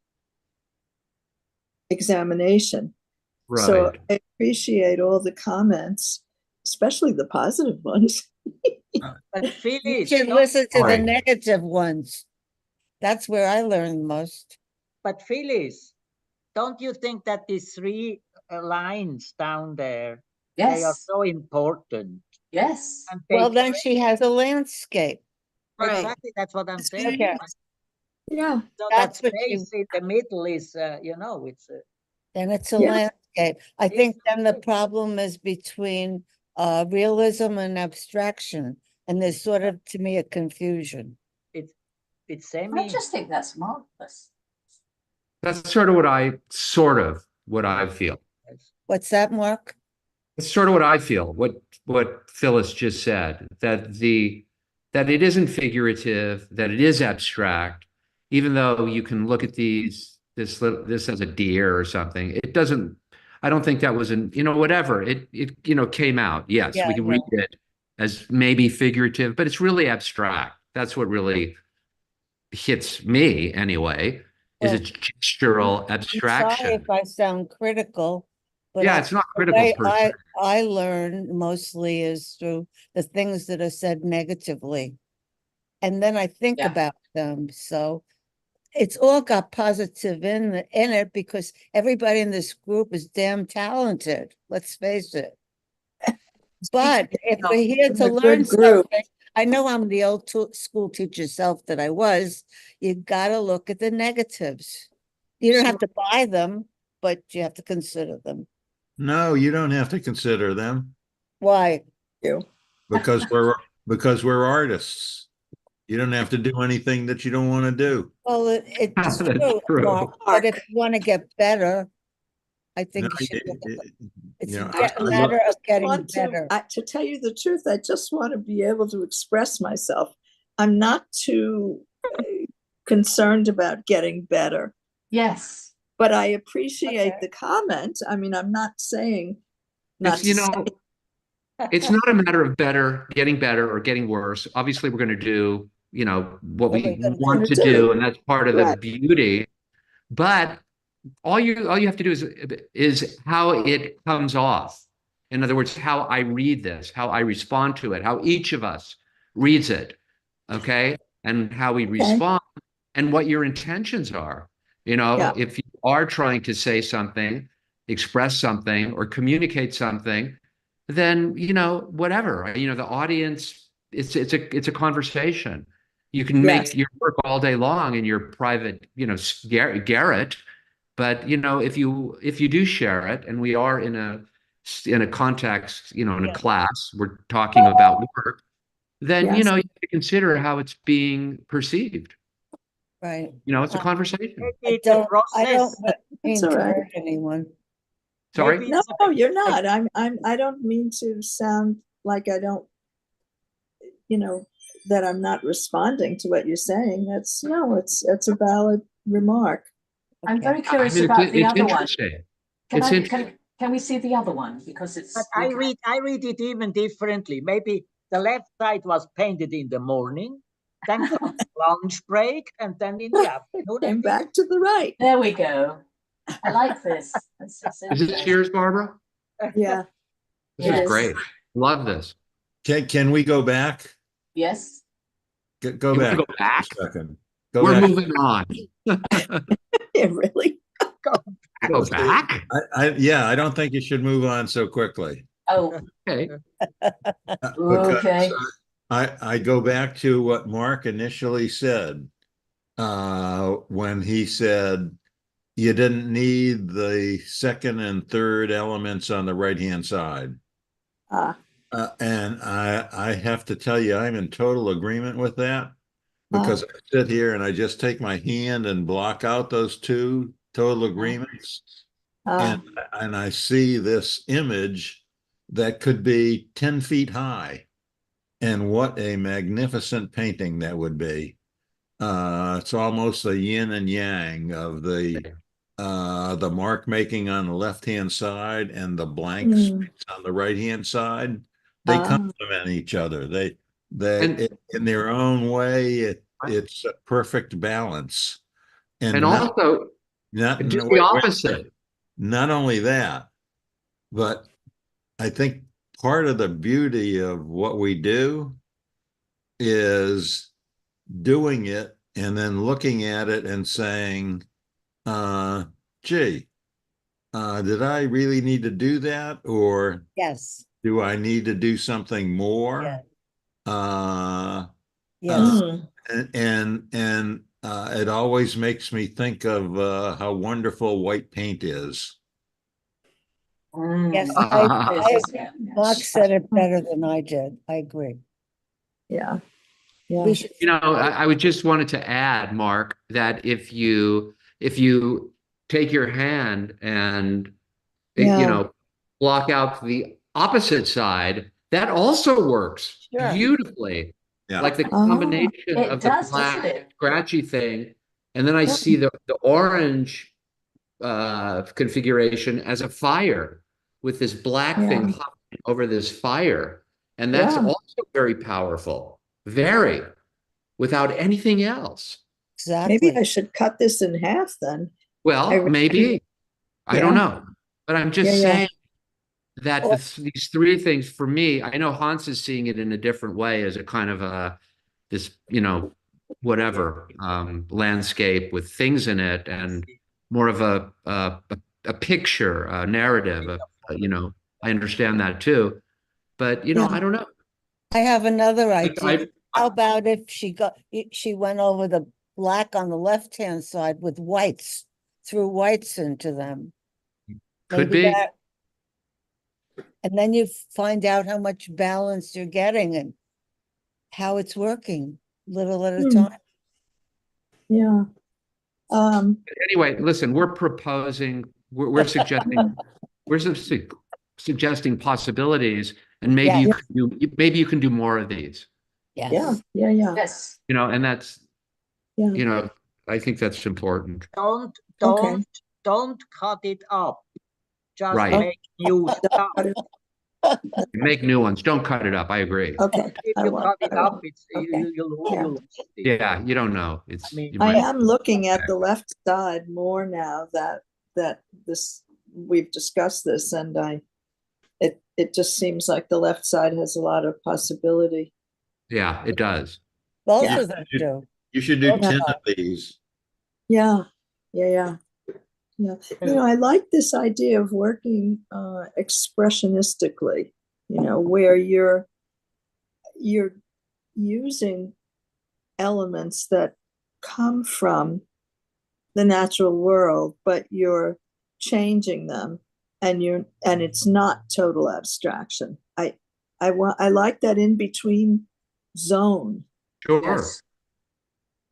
Speaker 3: examination.
Speaker 5: Right.
Speaker 3: So I appreciate all the comments, especially the positive ones.
Speaker 6: But
Speaker 4: You
Speaker 6: Phyllis,
Speaker 4: should
Speaker 6: don't-
Speaker 4: listen to the
Speaker 5: Right.
Speaker 4: negative ones. That's where I learned most.
Speaker 6: but Phyllis, don't you think that these three lines down there, they are
Speaker 1: Yes.
Speaker 6: so important?
Speaker 1: Yes.
Speaker 6: And they
Speaker 4: Well, then she has a landscape.
Speaker 2: Right.
Speaker 6: exactly, that's what I'm saying.
Speaker 4: Okay.
Speaker 3: Yeah.
Speaker 6: So
Speaker 4: That's
Speaker 6: that
Speaker 4: what you-
Speaker 6: space in the middle is, it's
Speaker 4: Then it's a
Speaker 3: Yeah.
Speaker 4: landscape. I
Speaker 6: It's
Speaker 4: think then the
Speaker 6: okay.
Speaker 4: problem is between realism and abstraction. And there's sort of, to me, a confusion.
Speaker 6: it's
Speaker 1: I
Speaker 6: semi.
Speaker 1: just think that's marvelous.
Speaker 5: That's sort of what I feel.
Speaker 4: What's that, Mark?
Speaker 5: It's sort of what I feel, what Phyllis just said, that it isn't figurative, that it is abstract, even though you can look at this as a deer or something. It doesn't, I don't think that was whatever. It came out. Yes,
Speaker 4: Yeah,
Speaker 5: we can
Speaker 4: yeah.
Speaker 5: read it as maybe figurative, but it's really abstract. That's what really hits me anyway, is
Speaker 4: Well,
Speaker 5: its gestural
Speaker 4: I'm sorry
Speaker 5: abstraction.
Speaker 4: if I sound critical, but
Speaker 5: Yeah, it's not
Speaker 4: the
Speaker 5: critical
Speaker 4: way
Speaker 5: per se.
Speaker 4: I learn mostly is through the things that are said negatively. And then I think
Speaker 1: Yeah.
Speaker 4: about them. So it's all got positive in it, because everybody in this group is damn talented. Let's face it. But if we're here
Speaker 3: It's
Speaker 4: to
Speaker 3: a good
Speaker 4: learn
Speaker 3: group.
Speaker 4: something, I know I'm the old school teacher self that I was. You got to look at the negatives. You don't have to buy them, but you have to consider them.
Speaker 7: No, you don't have to consider them
Speaker 4: Why?
Speaker 7: because we're artists. You don't have to do anything that you don't want to do.
Speaker 4: Well, it's
Speaker 5: That's
Speaker 4: true,
Speaker 5: true.
Speaker 4: Mark, but if you want to get better, I think
Speaker 7: No,
Speaker 4: you should look at them. It's
Speaker 7: you know,
Speaker 4: a matter of getting
Speaker 3: Want
Speaker 4: better.
Speaker 3: to tell you the truth, I just want to be able to express myself. I'm not too concerned about getting better,
Speaker 1: Yes.
Speaker 3: but I appreciate
Speaker 4: Okay.
Speaker 3: the comment. I mean, I'm not saying not
Speaker 5: It's, it's not a matter of getting better or getting worse. Obviously, we're going to do, what we
Speaker 4: we're gonna
Speaker 5: want to
Speaker 3: do.
Speaker 5: do, and that's part of the
Speaker 3: Right.
Speaker 5: beauty. But all you have to do is how it comes off. In other words, how I read this, how I respond to it, how each of us reads it, okay? And how we respond and what your intentions are.
Speaker 3: Yeah.
Speaker 5: If you are trying to say something, express something, or communicate something, then, whatever, the audience, it's a conversation. You can
Speaker 3: Yes.
Speaker 5: make your work all day long in your private, garret. But, if you do share it, and we are in a context, in a class, we're talking about work, then,
Speaker 3: Yes.
Speaker 5: you have to consider how it's being perceived.
Speaker 4: Right.
Speaker 5: It's a conversation.
Speaker 4: I
Speaker 6: It's a
Speaker 4: don't
Speaker 6: process.
Speaker 4: mean
Speaker 3: all
Speaker 4: to
Speaker 3: right.
Speaker 4: hurt anyone.
Speaker 5: Sorry?
Speaker 6: Maybe
Speaker 3: No,
Speaker 6: it's a-
Speaker 3: you're not. I don't mean to sound like I don't, that I'm not responding to what you're saying. It's a valid remark.
Speaker 1: I'm very
Speaker 5: I
Speaker 1: curious
Speaker 5: mean,
Speaker 1: about the
Speaker 5: it's
Speaker 1: other one.
Speaker 5: interesting.
Speaker 1: Can
Speaker 5: It's
Speaker 1: I,
Speaker 5: interesting.
Speaker 1: can we see the other one? Because it's.
Speaker 6: But I read it even differently. Maybe the left side was painted in the morning, then comes lunch break, and then in the afternoon.
Speaker 3: Came back to the right.
Speaker 1: There we go. I like this. It's
Speaker 5: Is this yours, Barbara?
Speaker 3: Yeah.
Speaker 5: This
Speaker 3: It
Speaker 5: is
Speaker 3: is.
Speaker 5: great. Love this.
Speaker 7: Can we go back?
Speaker 1: Yes.
Speaker 7: Go
Speaker 5: You
Speaker 7: back
Speaker 5: wanna go back?
Speaker 7: a second. Go
Speaker 5: We're
Speaker 7: back.
Speaker 5: moving on.
Speaker 3: Yeah, really?
Speaker 5: Go back?
Speaker 7: Yeah, I don't think you should move on so quickly.
Speaker 1: Oh,
Speaker 5: Okay.
Speaker 7: Because
Speaker 1: okay.
Speaker 7: I go back to what Mark initially said, when he said you didn't need the second and third elements on the right-hand side.
Speaker 3: Ah,
Speaker 7: And I have to tell you, I'm in total agreement with that, because I sit here and I just take my hand and block out those two total agreements.
Speaker 3: ah,
Speaker 7: And I see this image that could be 10 feet high. And what a magnificent painting that would be. It's almost a yin and yang of the mark making on the left-hand side and the blank
Speaker 3: mm,
Speaker 7: space on the right-hand side. They
Speaker 3: ah,
Speaker 7: complement each other.
Speaker 5: And
Speaker 7: In their own way, it's a perfect balance.
Speaker 5: and
Speaker 7: not,
Speaker 5: also
Speaker 7: not,
Speaker 5: do
Speaker 7: no,
Speaker 5: the
Speaker 7: wait,
Speaker 5: opposite.
Speaker 7: not only that, but I think part of the beauty of what we do is doing it and then looking at it and saying, gee, did I really need to do that? Or
Speaker 4: Yes,
Speaker 7: do I need to do something more?
Speaker 4: Yeah.
Speaker 7: Uh,
Speaker 4: yes.
Speaker 3: mm,
Speaker 7: and it always makes me think of how wonderful white paint is.
Speaker 4: Yes, Mark
Speaker 1: Yes.
Speaker 4: said it better than I did. I agree.
Speaker 3: yeah, yeah.
Speaker 4: We should,
Speaker 5: You know, I would just wanted to add, Mark, that if you take your hand and
Speaker 3: Yeah.
Speaker 5: you know, block out the opposite side, that also works
Speaker 4: Sure.
Speaker 5: beautifully.
Speaker 7: Yeah.
Speaker 5: Like the
Speaker 3: Oh,
Speaker 5: combination
Speaker 1: it
Speaker 5: of the
Speaker 1: does, doesn't
Speaker 5: black
Speaker 1: it?
Speaker 5: scratchy thing, and then I see the orange configuration as a fire with this black
Speaker 3: Yeah.
Speaker 5: thing hovering over this fire. And that's
Speaker 3: Yeah.
Speaker 5: also very powerful, very, without anything else.
Speaker 3: Maybe
Speaker 4: exactly.
Speaker 3: I should cut this in half then.
Speaker 5: Well, maybe, I don't
Speaker 3: Yeah.
Speaker 5: know, but I'm just
Speaker 3: Yeah, yeah.
Speaker 5: saying that these three things for me, I know Hans is seeing it in a different way as a kind of this, you know, whatever, landscape with things in it and more of a picture, a narrative, you know, I understand that too. But, you know,
Speaker 3: Yeah.
Speaker 5: I don't know.
Speaker 4: I have another
Speaker 5: Like,
Speaker 4: idea. How about if she went over the black on the left-hand side with whites, threw whites into them?
Speaker 5: Could
Speaker 4: Maybe
Speaker 5: be.
Speaker 4: that. And then you find out how much balance you're getting and how it's working little at a
Speaker 3: Hmm.
Speaker 4: time.
Speaker 3: Yeah.
Speaker 5: Anyway, listen, we're proposing, we're suggesting, suggesting possibilities, and maybe
Speaker 4: Yeah.
Speaker 5: you can do more of these.
Speaker 3: Yeah.
Speaker 4: Yes.
Speaker 3: Yeah. Yeah.
Speaker 1: Yes.
Speaker 5: You know, and that's,
Speaker 3: Yeah.
Speaker 5: you know, I think that's important.
Speaker 3: Okay.
Speaker 6: Don't cut it up. Just
Speaker 5: Right.
Speaker 6: make new stuff.
Speaker 5: Make new ones. Don't cut it up. I agree.
Speaker 3: Okay.
Speaker 6: If
Speaker 3: I
Speaker 6: you
Speaker 3: won't.
Speaker 6: cut it
Speaker 3: I
Speaker 6: up,
Speaker 3: won't.
Speaker 6: it's
Speaker 3: Okay.
Speaker 6: you
Speaker 3: Yeah.
Speaker 6: lose it.
Speaker 5: Yeah, you don't know. It's
Speaker 6: I mean,
Speaker 5: you
Speaker 3: I
Speaker 5: might-
Speaker 3: am looking at the left side more now that this we've discussed this, and it just seems like the left side has a lot of possibility.
Speaker 5: yeah, it does.
Speaker 4: Both
Speaker 3: Yeah.
Speaker 4: of them do.
Speaker 7: You should do
Speaker 4: Yeah.
Speaker 7: 10 of these.
Speaker 3: Yeah. Yeah. Yeah. Yeah. You know, I like this idea of working expressionistically, you know, where you're using elements that come from the natural world, but you're changing them, and it's not total abstraction. I like that in between zone.
Speaker 5: Sure.
Speaker 1: Yes.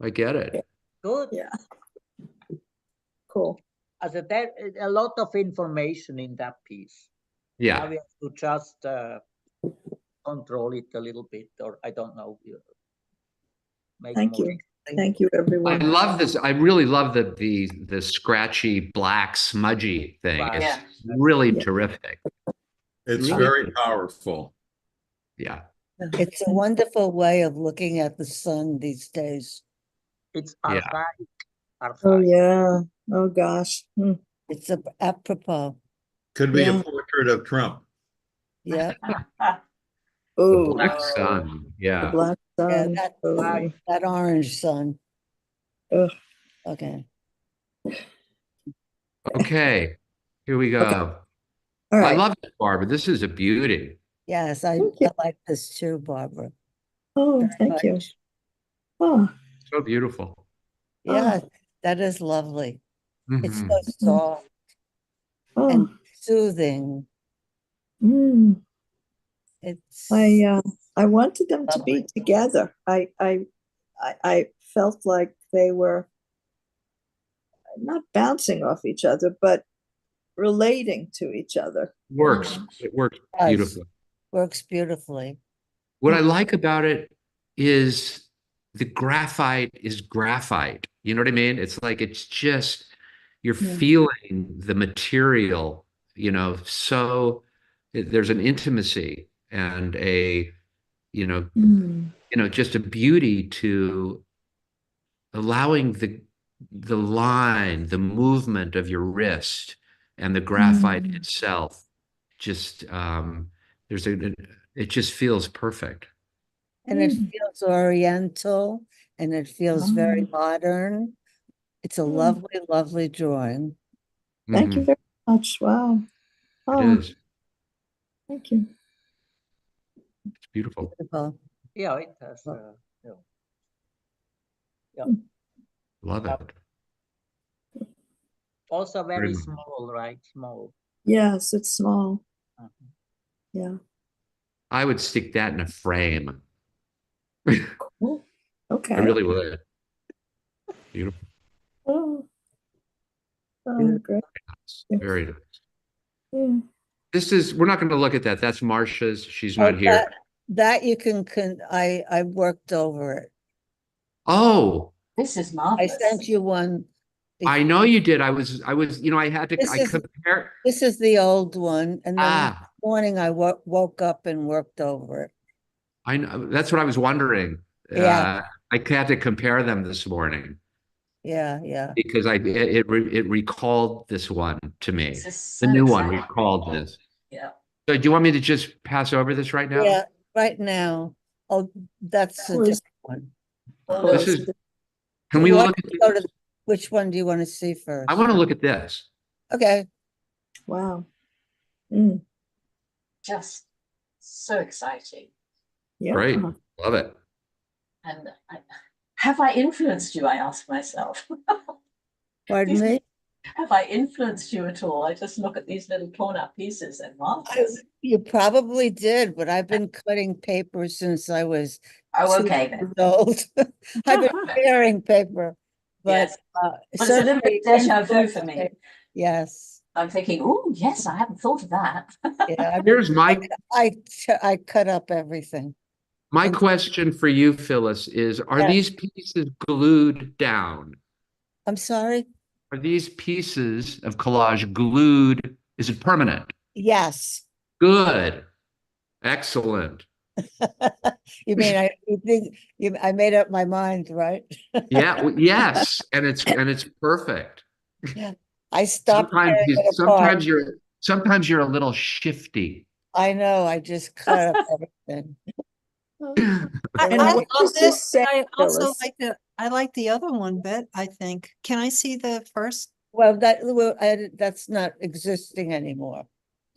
Speaker 5: I get it.
Speaker 6: good.
Speaker 3: Yeah. Cool.
Speaker 6: As there a lot of information in that piece. Now
Speaker 5: Yeah.
Speaker 6: we have to just control it a little bit, or I don't know. Make
Speaker 3: Thank
Speaker 6: more.
Speaker 3: you. Thank you,
Speaker 5: I
Speaker 3: everyone.
Speaker 5: love this. I really love the scratchy black smudgy thing.
Speaker 6: Wow.
Speaker 5: It's
Speaker 1: Yeah.
Speaker 5: really
Speaker 3: Yeah.
Speaker 5: terrific.
Speaker 7: It's
Speaker 5: Really?
Speaker 7: very powerful.
Speaker 5: Yeah.
Speaker 4: It's a wonderful way of looking at the sun these days.
Speaker 6: It's
Speaker 5: Yeah.
Speaker 6: archaic.
Speaker 3: Oh yeah. Oh gosh. Hmm.
Speaker 4: It's apropos.
Speaker 7: Could be
Speaker 3: Yeah.
Speaker 7: a portrait of Trump.
Speaker 4: Yeah.
Speaker 5: The
Speaker 3: Oh,
Speaker 5: black
Speaker 6: Oh.
Speaker 5: sun.
Speaker 3: the
Speaker 5: Yeah.
Speaker 3: black
Speaker 4: Yeah,
Speaker 3: sun.
Speaker 4: that,
Speaker 3: Oh,
Speaker 4: that orange sun.
Speaker 3: ugh.
Speaker 4: Okay.
Speaker 5: Okay. Here we go.
Speaker 3: All
Speaker 5: I
Speaker 3: right.
Speaker 5: love it, Barbara. This is a beauty.
Speaker 4: Yes,
Speaker 3: Thank you.
Speaker 4: I like this too, Barbara.
Speaker 3: Oh,
Speaker 4: Very
Speaker 3: thank you.
Speaker 4: much.
Speaker 3: Oh,
Speaker 5: So beautiful.
Speaker 4: Yeah, that is lovely. It's so
Speaker 5: Mhm.
Speaker 4: soft
Speaker 3: oh,
Speaker 4: and soothing.
Speaker 3: mm.
Speaker 4: It's
Speaker 3: I wanted them to be
Speaker 4: lovely.
Speaker 3: together. I felt like they were not bouncing off each other, but relating to each other.
Speaker 5: Works. It works
Speaker 4: Yes,
Speaker 5: beautifully.
Speaker 4: works beautifully.
Speaker 5: What I like about it is the graphite is graphite. You know what I mean? It's like it's just you're
Speaker 3: Yeah.
Speaker 5: feeling the material, so there's an intimacy and
Speaker 3: Mm.
Speaker 5: just a beauty to allowing the line, the movement of your wrist and the graphite
Speaker 3: Mm.
Speaker 5: itself. Just it just feels perfect.
Speaker 4: And it
Speaker 3: Mm.
Speaker 4: feels oriental and it feels very
Speaker 3: Oh.
Speaker 4: modern. It's a
Speaker 3: Mm.
Speaker 4: lovely, lovely drawing.
Speaker 3: Thank you
Speaker 5: Mhm.
Speaker 3: very much. Wow.
Speaker 5: It
Speaker 3: Oh,
Speaker 5: is.
Speaker 3: thank you.
Speaker 5: It's beautiful.
Speaker 4: Beautiful.
Speaker 6: Yeah, it has. Yeah.
Speaker 5: Love
Speaker 6: Yep.
Speaker 5: it.
Speaker 6: Also
Speaker 5: Very
Speaker 6: very
Speaker 5: much.
Speaker 6: small, right? Small.
Speaker 3: Yes, it's small.
Speaker 6: Mhm.
Speaker 3: Yeah.
Speaker 5: I would stick that in a frame.
Speaker 3: Cool. Okay.
Speaker 5: I really would. Beautiful.
Speaker 3: Oh, oh,
Speaker 4: Beautiful.
Speaker 3: great.
Speaker 5: Very nice.
Speaker 3: Yeah.
Speaker 5: We're not going to look at that. That's Marcia's. She's
Speaker 4: Oh,
Speaker 5: not here.
Speaker 4: that you can I worked over it.
Speaker 5: Oh,
Speaker 1: This is
Speaker 4: I
Speaker 1: marvelous.
Speaker 4: sent you one.
Speaker 5: I know you did. I had to,
Speaker 4: This
Speaker 5: I
Speaker 4: is-
Speaker 5: compare.
Speaker 4: This is the old one, and then this
Speaker 5: Ah,
Speaker 4: morning I woke up and worked over it.
Speaker 5: I know. That's what I was wondering.
Speaker 4: Yeah.
Speaker 5: I had to compare them this morning
Speaker 4: Yeah.
Speaker 5: because it recalled this one to me.
Speaker 1: This is
Speaker 5: The
Speaker 1: so
Speaker 5: new one
Speaker 1: exciting.
Speaker 5: recalled this.
Speaker 1: Yeah.
Speaker 5: So do you want me to just pass over this right now?
Speaker 4: Yeah, right now. Oh, that's a
Speaker 3: Who is-
Speaker 4: different one.
Speaker 1: Oh,
Speaker 5: This
Speaker 1: look.
Speaker 5: is, can
Speaker 4: You
Speaker 5: we
Speaker 4: want
Speaker 5: look at
Speaker 4: to go
Speaker 5: this?
Speaker 4: to- Which one do you want to see first?
Speaker 5: I want to look at this.
Speaker 4: Okay.
Speaker 3: Wow. Mm.
Speaker 1: Just so exciting.
Speaker 3: Yeah.
Speaker 5: Great. Love it.
Speaker 1: And have I influenced you? I ask myself.
Speaker 4: Pardon me?
Speaker 1: Have I influenced you at all? I just look at these little torn up pieces and marvelous.
Speaker 4: You probably did, but I've been cutting paper since I was
Speaker 1: Oh,
Speaker 4: 2
Speaker 1: okay
Speaker 4: years
Speaker 1: then.
Speaker 4: old. I've been tearing paper, but
Speaker 1: Yes. But it's a little bit
Speaker 4: certainly
Speaker 1: deja vu for me.
Speaker 4: Yes.
Speaker 1: I'm thinking, oh, yes, I hadn't thought of that.
Speaker 4: Yeah.
Speaker 5: Here's my
Speaker 4: I cut up everything. And-
Speaker 5: question for you, Phyllis, is are
Speaker 4: Yeah.
Speaker 5: these pieces glued down?
Speaker 4: I'm sorry?
Speaker 5: Are these pieces of collage glued? Is it permanent?
Speaker 4: Yes.
Speaker 5: Good. Excellent.
Speaker 4: You mean you think I made up my mind, right?
Speaker 5: Yeah, yes. And it's perfect.
Speaker 4: I stopped tearing it apart.
Speaker 5: Sometimes you're a little shifty.
Speaker 4: I know, I just cut up everything.
Speaker 3: And
Speaker 2: I
Speaker 3: what
Speaker 2: love
Speaker 3: does this say,
Speaker 2: I also
Speaker 3: Phyllis?
Speaker 2: I like the other one, Bet, I think. Can I see the first?
Speaker 4: Well, that's not existing anymore.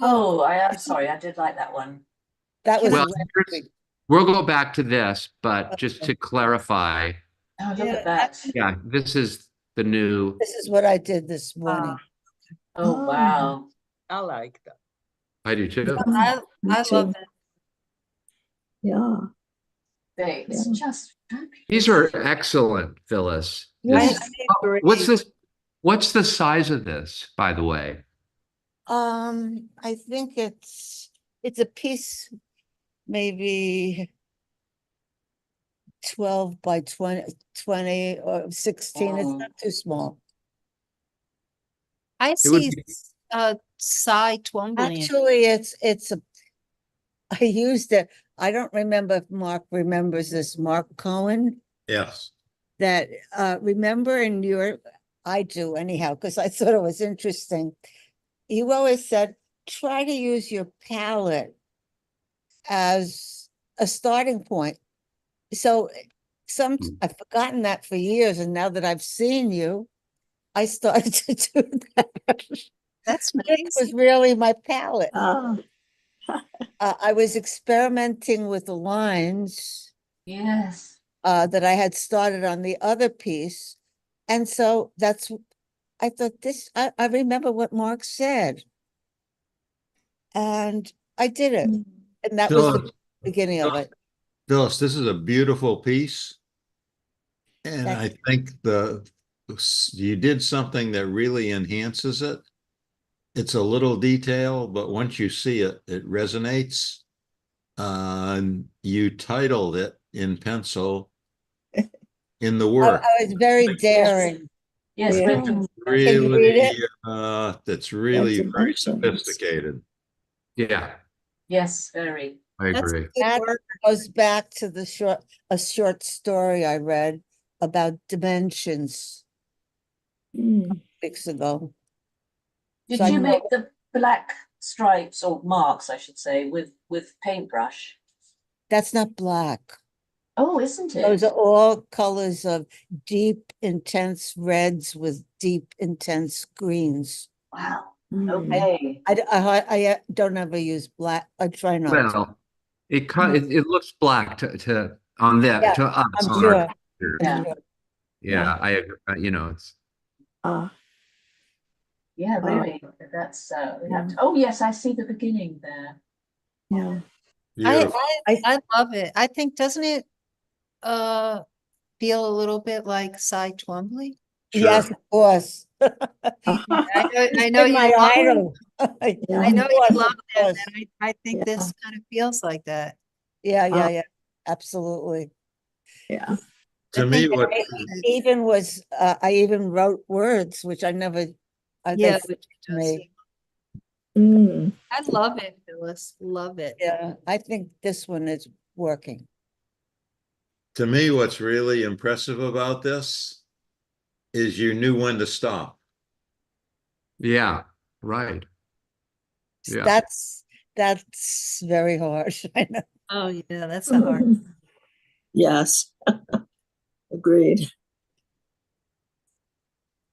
Speaker 1: Oh, I'm sorry, I did like that one.
Speaker 4: That was
Speaker 5: Well,
Speaker 4: last week.
Speaker 5: we'll go back to this, but just to clarify,
Speaker 1: Oh, look
Speaker 2: Yeah,
Speaker 1: at that.
Speaker 5: yeah, this is the new.
Speaker 4: This is what I did this morning.
Speaker 1: Oh, wow.
Speaker 6: I like that.
Speaker 5: I do too.
Speaker 3: Me
Speaker 2: I
Speaker 3: too.
Speaker 2: love it.
Speaker 3: Yeah.
Speaker 1: It's
Speaker 3: Yeah.
Speaker 1: just fabulous.
Speaker 5: These are excellent, Phyllis.
Speaker 3: Yeah.
Speaker 5: This- what's this? What's the size of this, by the way?
Speaker 4: I think it's a piece, maybe 12 by 20 or 16. It's not too small.
Speaker 2: I
Speaker 5: would
Speaker 2: see Cy Twombly.
Speaker 4: Actually, I used it. I don't remember if Mark remembers this, Mark Cohen,
Speaker 7: Yes.
Speaker 4: that remember in I do anyhow, because I thought it was interesting. You always said, try to use your palette as a starting point. So I've forgotten that for years, and now that I've seen you, I started to do that.
Speaker 2: That's
Speaker 4: This
Speaker 2: nice.
Speaker 4: was really my palette.
Speaker 3: Ah,
Speaker 4: I was experimenting with the lines
Speaker 1: Yes.
Speaker 4: that I had started on the other piece. And so I thought I remember what Mark said. And I did it. And that was the
Speaker 7: Phyllis,
Speaker 4: beginning of it.
Speaker 7: Phyllis, this is a beautiful piece. And
Speaker 4: Thank
Speaker 7: I think you did something that really enhances it. It's a little detail, but once you see it, it resonates. You titled it in pencil in the work.
Speaker 4: I was very daring.
Speaker 1: Yes,
Speaker 3: Yeah.
Speaker 1: Richard.
Speaker 4: Can you read it?
Speaker 7: That's really
Speaker 3: That's
Speaker 7: very
Speaker 3: dimensions.
Speaker 7: sophisticated.
Speaker 5: Yeah,
Speaker 1: Yes, very.
Speaker 5: I
Speaker 2: That's
Speaker 5: agree.
Speaker 2: good
Speaker 4: That
Speaker 2: work.
Speaker 4: goes back to a short story I read about dimensions
Speaker 3: Mm.
Speaker 4: weeks ago.
Speaker 1: Did
Speaker 4: So I
Speaker 1: you
Speaker 4: know-
Speaker 1: make the black stripes or marks, I should say, with paintbrush?
Speaker 4: That's not black.
Speaker 1: Oh, isn't it?
Speaker 4: Those are all colors of deep, intense reds with deep, intense greens.
Speaker 1: Wow.
Speaker 3: Mm.
Speaker 1: Okay.
Speaker 4: I don't ever use black. I try not to.
Speaker 5: Well, it looks black to on them
Speaker 4: Yeah,
Speaker 5: to us
Speaker 4: I'm
Speaker 5: on
Speaker 4: sure.
Speaker 5: our computers.
Speaker 1: Yeah.
Speaker 4: Sure.
Speaker 5: Yeah, I agree. It's
Speaker 3: Ah,
Speaker 1: Yeah,
Speaker 3: Oh.
Speaker 1: really. That's we have
Speaker 3: Yeah.
Speaker 1: to, oh yes, I see the beginning there.
Speaker 3: yeah.
Speaker 7: Beautiful.
Speaker 2: I love it. I think, doesn't it feel a little bit like Cy Twombly?
Speaker 4: Yes, of course.
Speaker 2: I know
Speaker 4: He's
Speaker 2: you
Speaker 4: my
Speaker 2: love
Speaker 4: idol.
Speaker 3: Yeah.
Speaker 2: I know
Speaker 4: Of
Speaker 2: you
Speaker 4: course,
Speaker 2: love
Speaker 4: of
Speaker 2: him,
Speaker 4: course.
Speaker 2: and I think this kind of feels like that.
Speaker 4: Yeah,
Speaker 3: Uh,
Speaker 4: yeah. Absolutely.
Speaker 3: Yeah.
Speaker 7: To
Speaker 2: I
Speaker 7: me,
Speaker 2: think
Speaker 7: what
Speaker 4: I even wrote words, which I never,
Speaker 2: Yeah,
Speaker 4: they
Speaker 2: which
Speaker 4: to me.
Speaker 3: Mm.
Speaker 2: I love it, Phyllis. Love it.
Speaker 4: Yeah, I think this one is working.
Speaker 7: to me, what's really impressive about this is you knew when to stop.
Speaker 5: yeah, right. Yeah.
Speaker 4: That's very harsh. I know.
Speaker 2: Oh yeah, that's a hard.
Speaker 3: Yes. Agreed.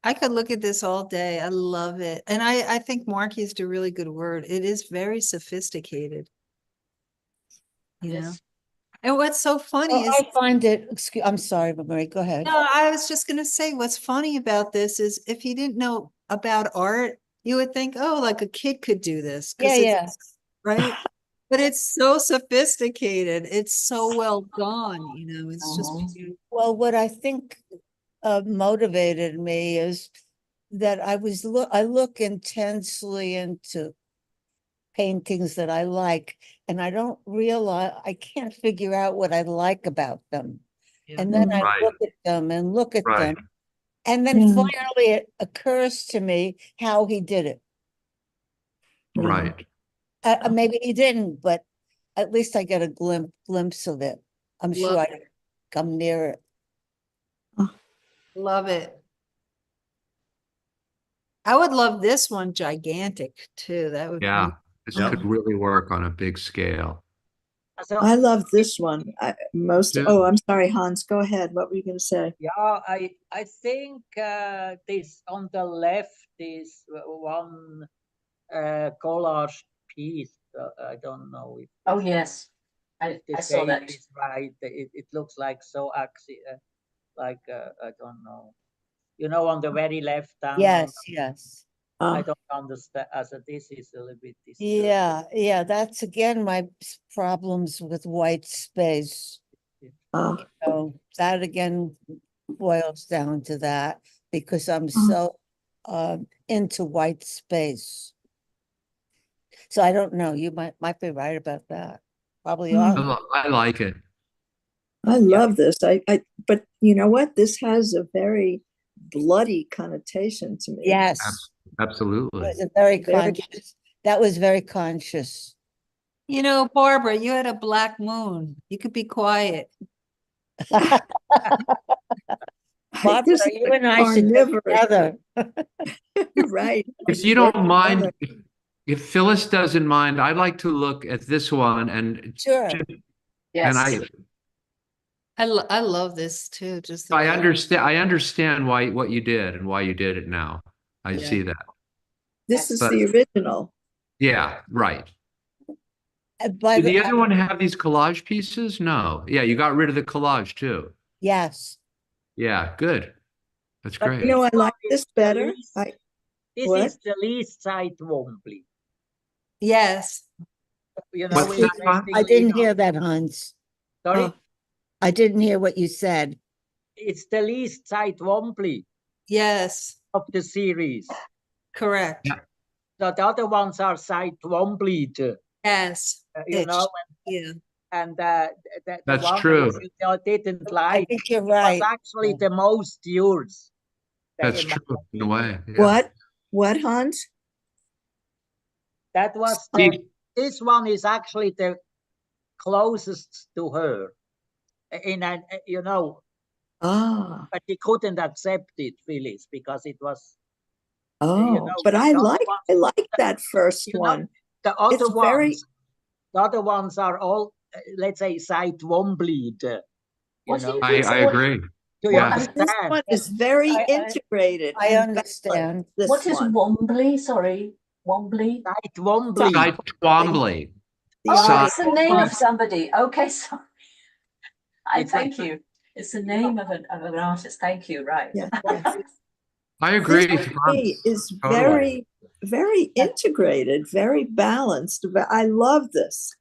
Speaker 2: I could look at this all day. I love it. And I think Mark used a really good word. It is very sophisticated. You know?
Speaker 1: Yes.
Speaker 2: And what's so funny
Speaker 4: Oh,
Speaker 2: is,
Speaker 4: I find it, I'm sorry, but Marie, go ahead.
Speaker 2: no, I was just going to say, what's funny about this is if you didn't know about art, you would think, oh, like a kid could do this. 'Cause
Speaker 4: Yeah,
Speaker 2: it's- Right. But it's so sophisticated. It's so well done. It's just
Speaker 1: Mhm.
Speaker 2: beautiful.
Speaker 4: Well, what I think motivated me is that I look intensely into paintings that I like, and I can't figure out what I like about them.
Speaker 2: Yeah.
Speaker 4: And then I
Speaker 5: Right.
Speaker 4: look at them and look at
Speaker 5: Right.
Speaker 4: them. And then
Speaker 3: Yeah.
Speaker 4: finally it occurs to me how he did it.
Speaker 5: Right.
Speaker 4: Maybe he didn't, but at least I get a glimpse of it. I'm sure
Speaker 2: Love
Speaker 4: I come near it.
Speaker 2: Love it. I would love this one gigantic too. That would
Speaker 5: Yeah.
Speaker 2: be
Speaker 5: This
Speaker 7: Yep.
Speaker 5: could really work on a big scale.
Speaker 6: So,
Speaker 3: I love this one.
Speaker 5: too.
Speaker 3: Oh, I'm sorry, Hans. Go ahead. What were you going to say?
Speaker 6: yeah, I think this on the left is one collage piece. I don't know if
Speaker 1: Oh yes. I
Speaker 6: the
Speaker 1: saw
Speaker 6: shape
Speaker 1: that.
Speaker 6: is right. It looks like so like I don't know. On the very left hand.
Speaker 4: Yes, yes.
Speaker 6: I
Speaker 3: Ah,
Speaker 6: don't understand. This is a little bit disturbing.
Speaker 4: Yeah. That's again my problems with white space.
Speaker 3: ah,
Speaker 4: So that again boils down to that because I'm
Speaker 3: Ah.
Speaker 4: so into white space. So I don't know. You might be right about that. Probably
Speaker 3: Ah.
Speaker 4: are.
Speaker 5: I like it.
Speaker 3: I love this. But you know what? This has a very bloody connotation to me.
Speaker 4: Yes.
Speaker 5: Absolutely.
Speaker 4: It was a very
Speaker 3: Very-
Speaker 4: conscious. That was very conscious.
Speaker 2: Barbara, you had a black moon. You could be quiet.
Speaker 4: Barbara,
Speaker 3: This is
Speaker 4: you and I should get
Speaker 3: carnivorous.
Speaker 4: together.
Speaker 3: Right.
Speaker 5: If you don't mind, if Phyllis doesn't mind, I'd like to look at this one and
Speaker 4: Sure.
Speaker 5: And
Speaker 1: Yes.
Speaker 2: I love this too, just the
Speaker 5: I
Speaker 2: way-
Speaker 5: understand why what you did and why you did it now. I
Speaker 2: Yeah.
Speaker 5: see that.
Speaker 3: This is
Speaker 5: But-
Speaker 3: the original.
Speaker 5: Yeah, right.
Speaker 4: By
Speaker 5: Did the other one have these collage pieces? No. Yeah, you got rid of the collage too.
Speaker 4: yes.
Speaker 5: Yeah, good. That's
Speaker 6: But
Speaker 5: great.
Speaker 3: You know, I
Speaker 6: this one
Speaker 3: like
Speaker 6: is
Speaker 3: this
Speaker 6: the
Speaker 3: better.
Speaker 6: least-
Speaker 3: I,
Speaker 6: This
Speaker 3: What?
Speaker 6: is the least side Wombly.
Speaker 2: Yes,
Speaker 6: You know,
Speaker 5: What's that, Hans?
Speaker 4: I didn't hear that, Hans.
Speaker 6: Sorry,
Speaker 3: Oh.
Speaker 4: I didn't hear what you said.
Speaker 6: it's the least side Wombly
Speaker 2: yes,
Speaker 6: of the series.
Speaker 2: correct.
Speaker 5: Yeah.
Speaker 6: So the other ones are side Wombly,
Speaker 2: Yes,
Speaker 6: you
Speaker 2: it's-
Speaker 6: know,
Speaker 2: yeah.
Speaker 6: and the
Speaker 5: That's
Speaker 6: one
Speaker 5: true.
Speaker 6: that you didn't
Speaker 4: I
Speaker 6: like
Speaker 4: think you're
Speaker 6: was
Speaker 4: right.
Speaker 6: actually
Speaker 4: Yeah.
Speaker 6: the most yours.
Speaker 5: That's
Speaker 6: in my
Speaker 5: true in a way. Yeah.
Speaker 3: what? What, Hans?
Speaker 6: That was
Speaker 5: Steve-
Speaker 6: this one is actually the closest to her. In a, you know,
Speaker 3: Ah,
Speaker 6: but he couldn't accept it, Phyllis, because it was
Speaker 3: oh,
Speaker 6: know,
Speaker 3: but I
Speaker 6: the other
Speaker 3: like that first
Speaker 6: you know,
Speaker 3: one.
Speaker 6: the other
Speaker 3: It's
Speaker 6: ones.
Speaker 3: very-
Speaker 6: The other ones are all, let's say, side Wombly. You
Speaker 1: What do
Speaker 6: know,
Speaker 1: you
Speaker 5: I
Speaker 1: think?
Speaker 5: agree.
Speaker 6: do you
Speaker 5: Yeah.
Speaker 3: This
Speaker 6: understand?
Speaker 3: one is very
Speaker 4: I-
Speaker 3: integrated.
Speaker 4: I
Speaker 3: and
Speaker 4: understand.
Speaker 3: This
Speaker 1: What is
Speaker 3: one.
Speaker 1: Wombly? Sorry, Wombly.
Speaker 6: Side Wombly.
Speaker 5: Cy Twombly.
Speaker 3: The
Speaker 1: Oh,
Speaker 3: art-
Speaker 1: it's the name of somebody. Okay, sorry.
Speaker 6: It's
Speaker 1: Thank you. It's the name of an artist. Thank you. Right.
Speaker 3: Yeah.
Speaker 5: I agree.
Speaker 3: This to me is
Speaker 5: Totally.
Speaker 3: very, very integrated, very balanced. I love this.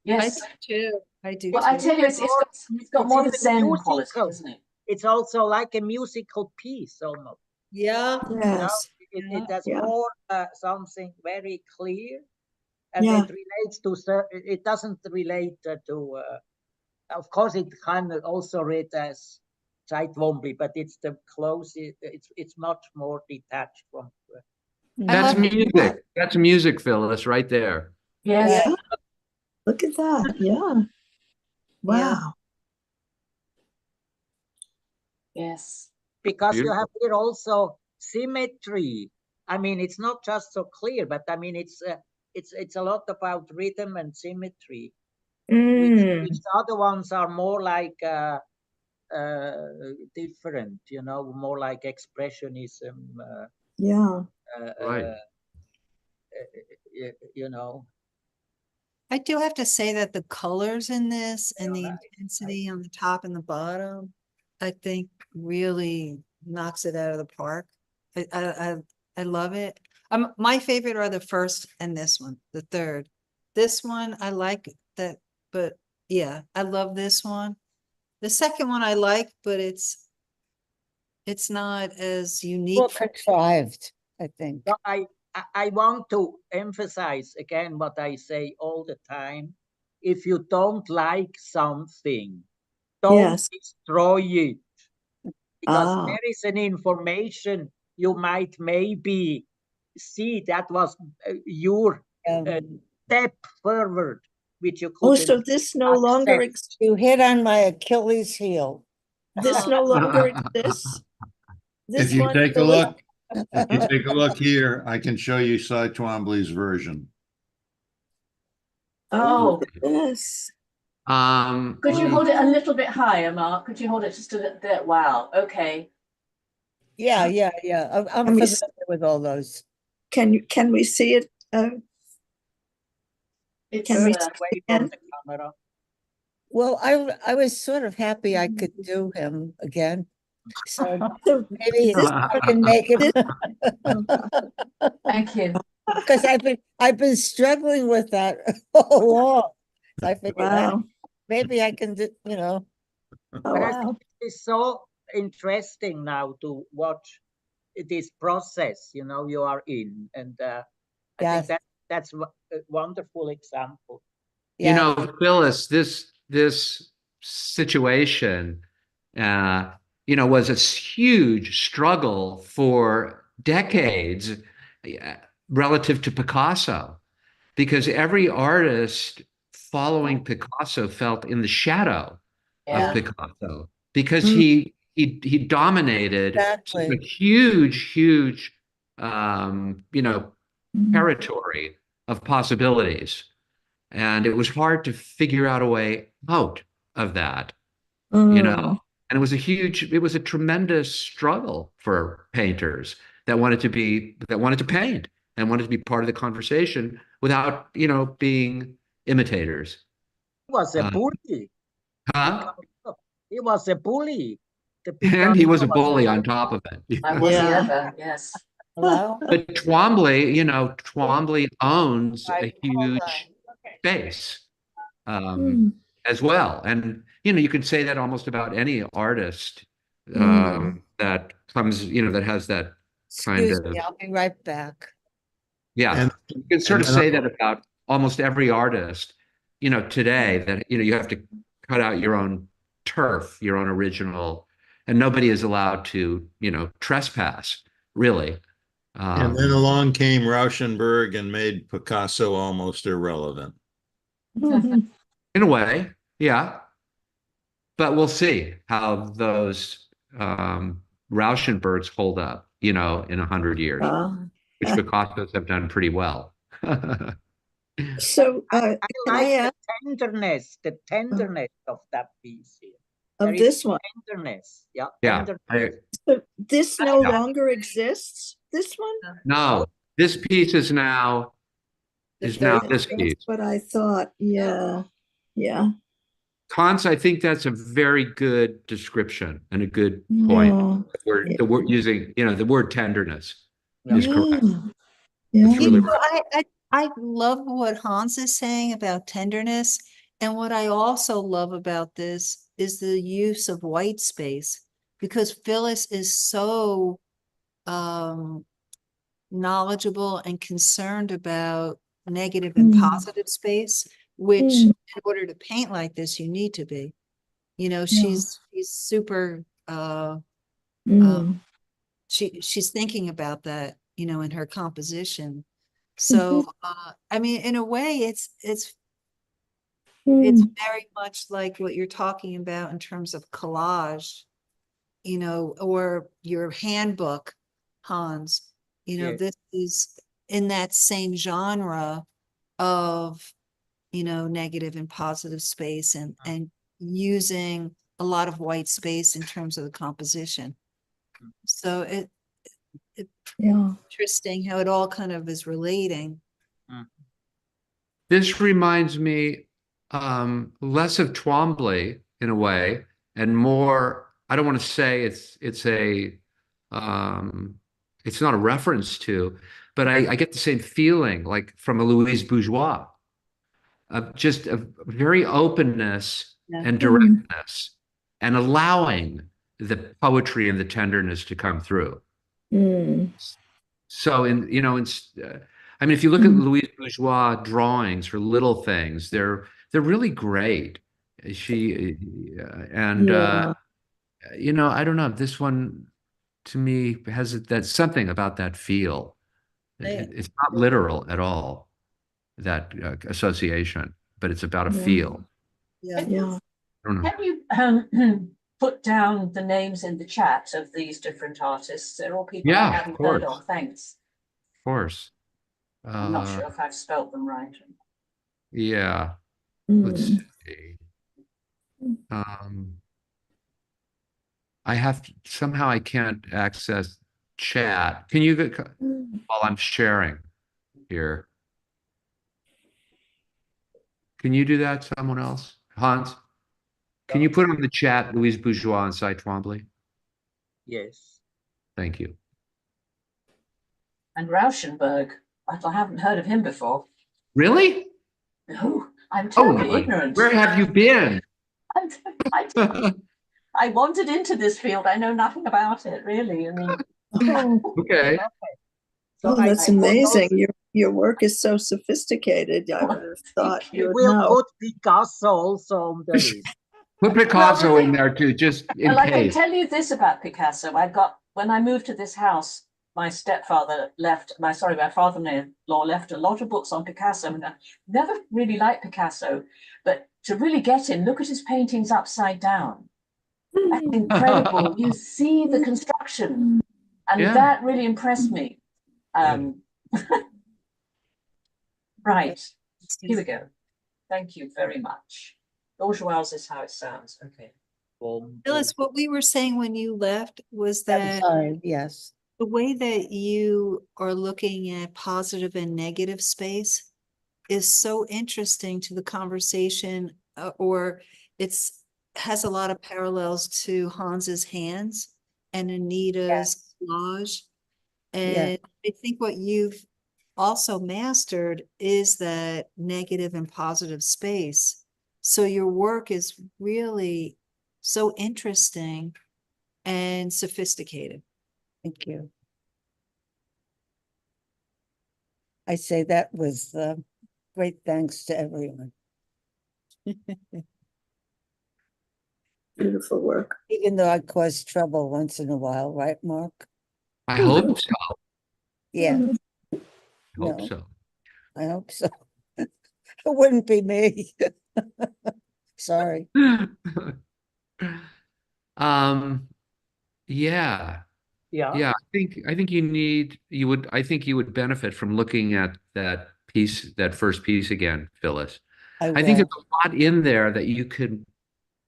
Speaker 2: I
Speaker 1: Yes.
Speaker 2: do too. I do
Speaker 1: Well, I
Speaker 2: too.
Speaker 1: tell you, it's got
Speaker 6: It's
Speaker 1: more the
Speaker 6: even
Speaker 1: Zen quality,
Speaker 6: musical.
Speaker 1: doesn't it?
Speaker 6: It's also like a musical piece almost.
Speaker 2: Yeah,
Speaker 6: You know,
Speaker 3: Yes.
Speaker 6: it has
Speaker 3: Yeah.
Speaker 6: more something very clear, and
Speaker 3: Yeah.
Speaker 6: it relates to. It doesn't relate to. Of course, it can also read as side Wombly, but it's the closest. It's much more detached from.
Speaker 5: That's
Speaker 2: love-
Speaker 5: music. That's music, Phyllis, right there.
Speaker 1: Yes.
Speaker 3: Yeah. Look at that. Yeah. Wow.
Speaker 1: Yes.
Speaker 6: Because you
Speaker 5: Beautiful.
Speaker 6: have here also symmetry. I mean, it's not just so clear, but I mean, it's a lot about rhythm and symmetry.
Speaker 3: Mm.
Speaker 6: Which the other ones are more like different, you know, more like expressionism.
Speaker 3: Yeah.
Speaker 5: Right.
Speaker 6: You know,
Speaker 2: I do have to say that the colors in this and
Speaker 6: They
Speaker 2: the
Speaker 6: are nice.
Speaker 2: intensity on the top and the bottom, I think really knocks it out of the park. I love it. My favorite are the first and this one, the third. This one, I like that, but yeah, I love this one. The second one I like, but it's not as unique.
Speaker 4: More contrived, I think.
Speaker 6: but I want to emphasize again what I say all the time. If you don't like something, don't
Speaker 3: Yes.
Speaker 6: destroy it. Because
Speaker 3: Ah.
Speaker 6: there is an information you might maybe see that was your step forward, which you
Speaker 3: Oh,
Speaker 6: couldn't
Speaker 3: so this no longer
Speaker 6: accept.
Speaker 4: You hit on my Achilles heel.
Speaker 3: this no longer exists. This
Speaker 7: If you
Speaker 3: one
Speaker 7: take a
Speaker 3: still is-
Speaker 7: look, if you take a look here, I can show you Cy Twombly's version.
Speaker 3: Oh,
Speaker 1: Oh,
Speaker 3: look at this.
Speaker 1: could you hold it a little bit higher, Mark? Could you hold it just a little bit? Wow. Okay.
Speaker 4: Yeah. I'm
Speaker 3: Can we
Speaker 4: familiar
Speaker 3: s-
Speaker 4: with all those.
Speaker 3: Can we see it?
Speaker 1: It's
Speaker 3: Can we
Speaker 6: Turn away from the camera.
Speaker 4: Well, I was sort of happy I could do him again. So
Speaker 3: So
Speaker 4: maybe
Speaker 3: this
Speaker 4: I can make it
Speaker 1: thank you.
Speaker 4: because I've been struggling with that all along. So I figured
Speaker 3: Wow.
Speaker 4: maybe I can do, you know.
Speaker 3: Oh,
Speaker 6: But I
Speaker 3: wow.
Speaker 6: think it's so interesting now to watch this process, you know, you are in. And I
Speaker 4: Yes.
Speaker 6: think that's a wonderful example.
Speaker 5: You
Speaker 4: Yeah.
Speaker 5: know, Phyllis, this situation, was a huge struggle for decades relative to Picasso, because every artist following Picasso felt in the shadow
Speaker 1: Yeah.
Speaker 5: of Picasso because
Speaker 3: Mm.
Speaker 5: he dominated
Speaker 4: Exactly.
Speaker 5: a huge territory of possibilities. And it was hard to figure out a way out of that,
Speaker 3: Mm.
Speaker 5: and it was a tremendous struggle for painters that wanted to paint and wanted to be part of the conversation without, being imitators.
Speaker 6: He was a
Speaker 5: Uh,
Speaker 6: bully.
Speaker 5: huh?
Speaker 6: He was a bully.
Speaker 5: And he was a
Speaker 6: Picasso
Speaker 5: bully on top of it.
Speaker 1: Was he
Speaker 3: Yeah.
Speaker 1: ever? Yes.
Speaker 4: Hello?
Speaker 5: But Twombly owns a
Speaker 4: Right, hold
Speaker 5: huge
Speaker 4: on.
Speaker 5: space
Speaker 3: Mm.
Speaker 5: as well. And, you can say that almost about any artist that comes, that has that kind
Speaker 4: Excuse
Speaker 5: of,
Speaker 4: me, I'll be right back.
Speaker 5: yeah.
Speaker 7: And-
Speaker 5: You can sort of
Speaker 7: and-
Speaker 5: say that about almost every artist, today, that, you have to cut out your own turf, your own original, and nobody is allowed to, trespass, really.
Speaker 7: And then along came Rauschenberg and made Picasso almost irrelevant.
Speaker 3: Mhm.
Speaker 5: In a way, yeah. But we'll see how those Rauschenbergs hold up, in 100 years, which Picassos have done pretty well.
Speaker 3: So,
Speaker 6: I
Speaker 3: can I
Speaker 6: like
Speaker 3: ask
Speaker 6: the tenderness of that piece here.
Speaker 3: of
Speaker 6: There is
Speaker 3: this one?
Speaker 6: tenderness. Yeah.
Speaker 5: Yeah.
Speaker 6: Tenderness.
Speaker 3: So this no
Speaker 5: Yeah.
Speaker 3: longer exists, this one?
Speaker 5: No, this piece is now this
Speaker 3: That's
Speaker 5: piece.
Speaker 3: what I thought, yeah, yeah.
Speaker 5: Cons, I think that's a very good description and a good point.
Speaker 3: Yeah.
Speaker 5: The word using, the word tenderness is correct.
Speaker 3: Yeah.
Speaker 5: It's really
Speaker 2: I love what Hans is saying about tenderness. And what I also love about this is the use of white space, because Phyllis is so knowledgeable and concerned about negative and positive space, which in order to paint like this, you need to be. She's super she's thinking about that, in her composition. So I mean, in a way, it's very much like what you're talking about in terms of collage, or your handbook, Hans.
Speaker 6: Yes.
Speaker 2: This is in that same genre of, negative and positive space, and using a lot of white space in terms of the composition. So it's interesting how it all kind of is relating.
Speaker 5: This reminds me less of Twombly in a way, and more, I don't want to say it's not a reference to, but I get the same feeling like from a Louise Bourgeois, of just a very openness and directness, and allowing the poetry and the tenderness to come through. So I mean, if you look at Louise Bourgeois drawings, her little things, they're really great. I don't know, this one to me has that something about that feel. It's not literal at all, that association, but it's about a feel.
Speaker 2: Yeah.
Speaker 3: Yeah.
Speaker 5: I don't know.
Speaker 1: Can you put down the names in the chat of these different artists? They're all people I haven't heard of. Thanks.
Speaker 5: Of course.
Speaker 1: I'm not sure if I've spelt them right.
Speaker 5: Yeah. Let's see. Somehow I can't access chat. Can you while I'm sharing here? Can you do that, someone else? Hans? Can you put on the chat Louise Bourgeois and Cy Twombly?
Speaker 6: Yes.
Speaker 5: Thank you.
Speaker 1: And Rauschenberg, I haven't heard of him before.
Speaker 5: Really?
Speaker 1: No, I'm totally ignorant.
Speaker 5: Where have you been?
Speaker 1: I wandered into this field. I know nothing about it, really. I mean,
Speaker 5: Okay.
Speaker 3: Oh, that's amazing. Your work is so sophisticated. I would have thought you would
Speaker 6: will
Speaker 3: know.
Speaker 6: put Picasso also on the list.
Speaker 5: Put Picasso in there too, just in
Speaker 1: well, I can
Speaker 5: case.
Speaker 1: tell you this about Picasso. When I moved to this house, my father-in-law left a lot of books on Picasso, and I never really liked Picasso, but to really get him, look at his paintings upside down. That's incredible. You see the construction, and that really impressed me. Right, here we go. Thank you very much. Bourgeois is how it sounds. Okay.
Speaker 2: Phyllis, what we were saying when you left was
Speaker 4: I'm
Speaker 2: that
Speaker 4: sorry, yes.
Speaker 2: the way that you are looking at positive and negative space is so interesting to the conversation, or it's has a lot of parallels to Hans's hands and Anita's collage. And I think what you've also mastered is that negative and positive space. So your work is really so interesting and sophisticated.
Speaker 4: Thank you. I say that with great thanks to everyone.
Speaker 3: Beautiful work.
Speaker 4: Even though I cause trouble once in a while, right, Mark?
Speaker 5: I hope so.
Speaker 4: Yeah,
Speaker 5: I hope
Speaker 4: No.
Speaker 5: so.
Speaker 4: I hope so. It wouldn't be me. Sorry.
Speaker 5: Yeah.
Speaker 6: Yeah.
Speaker 5: I think I think you would benefit from looking at that piece, that first piece again, Phyllis. I think
Speaker 4: will.
Speaker 5: there's a lot in there that you could,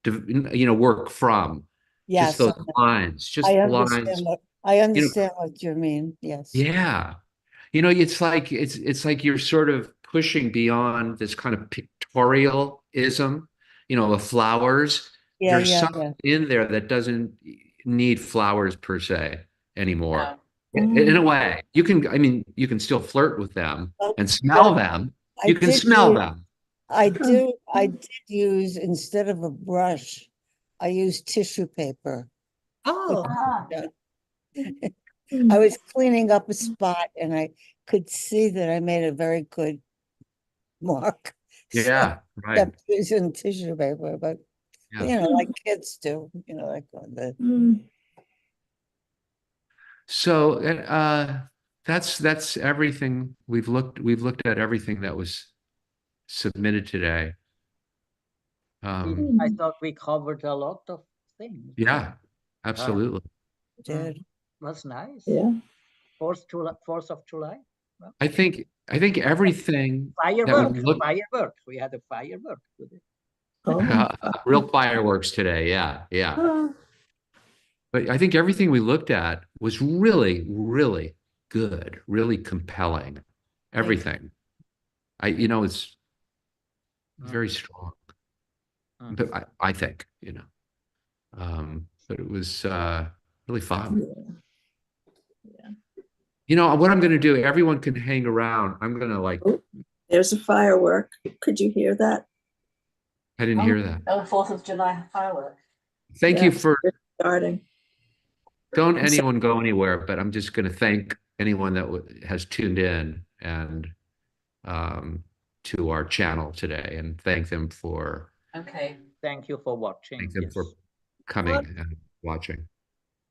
Speaker 5: work from. Just
Speaker 4: Yes,
Speaker 5: those lines, just
Speaker 4: I
Speaker 5: lines.
Speaker 4: understand what you mean. Yes.
Speaker 5: Yeah. It's like you're sort of pushing beyond this kind of pictorialism, of flowers.
Speaker 4: Yeah,
Speaker 5: There's
Speaker 4: yeah,
Speaker 5: something in there that doesn't need flowers per se anymore.
Speaker 1: Yeah.
Speaker 5: In a way, you can still flirt with them
Speaker 4: Well,
Speaker 5: and smell
Speaker 4: yeah,
Speaker 5: them.
Speaker 4: I
Speaker 5: You can
Speaker 4: did
Speaker 5: smell
Speaker 4: use-
Speaker 5: them.
Speaker 4: I did use, instead of a brush, I used tissue paper.
Speaker 2: Oh,
Speaker 1: Ah,
Speaker 4: I was cleaning up a spot and I could see that I made a very good mark. So
Speaker 5: Yeah,
Speaker 4: I
Speaker 5: right.
Speaker 4: kept using tissue paper, but
Speaker 5: Yeah.
Speaker 4: like kids do, like the
Speaker 3: Mm.
Speaker 5: So that's everything we've looked at everything that was submitted today.
Speaker 6: I thought we covered a lot of things.
Speaker 5: Yeah, absolutely.
Speaker 4: did.
Speaker 6: That's nice.
Speaker 3: Yeah.
Speaker 6: 4th of July. Well,
Speaker 5: I think everything that we
Speaker 6: fireworks.
Speaker 5: looked
Speaker 6: Fireworks. We had a firework today.
Speaker 3: Oh.
Speaker 5: real fireworks today. Yeah, yeah.
Speaker 3: Ah.
Speaker 5: But I think everything we looked at was really, really good, really compelling. Everything. It's very strong. But I think, but it was really fun. What I'm going to do, everyone can hang around. I'm going to
Speaker 3: There's a firework. Could you hear that?
Speaker 5: I didn't hear that.
Speaker 1: Oh, 4th of July fireworks.
Speaker 5: Thank you for,
Speaker 3: It's starting.
Speaker 5: don't anyone go anywhere, but I'm just going to thank anyone that has tuned in and to our channel today and thank them for
Speaker 1: Okay.
Speaker 6: Thank you for watching.
Speaker 5: for coming and watching.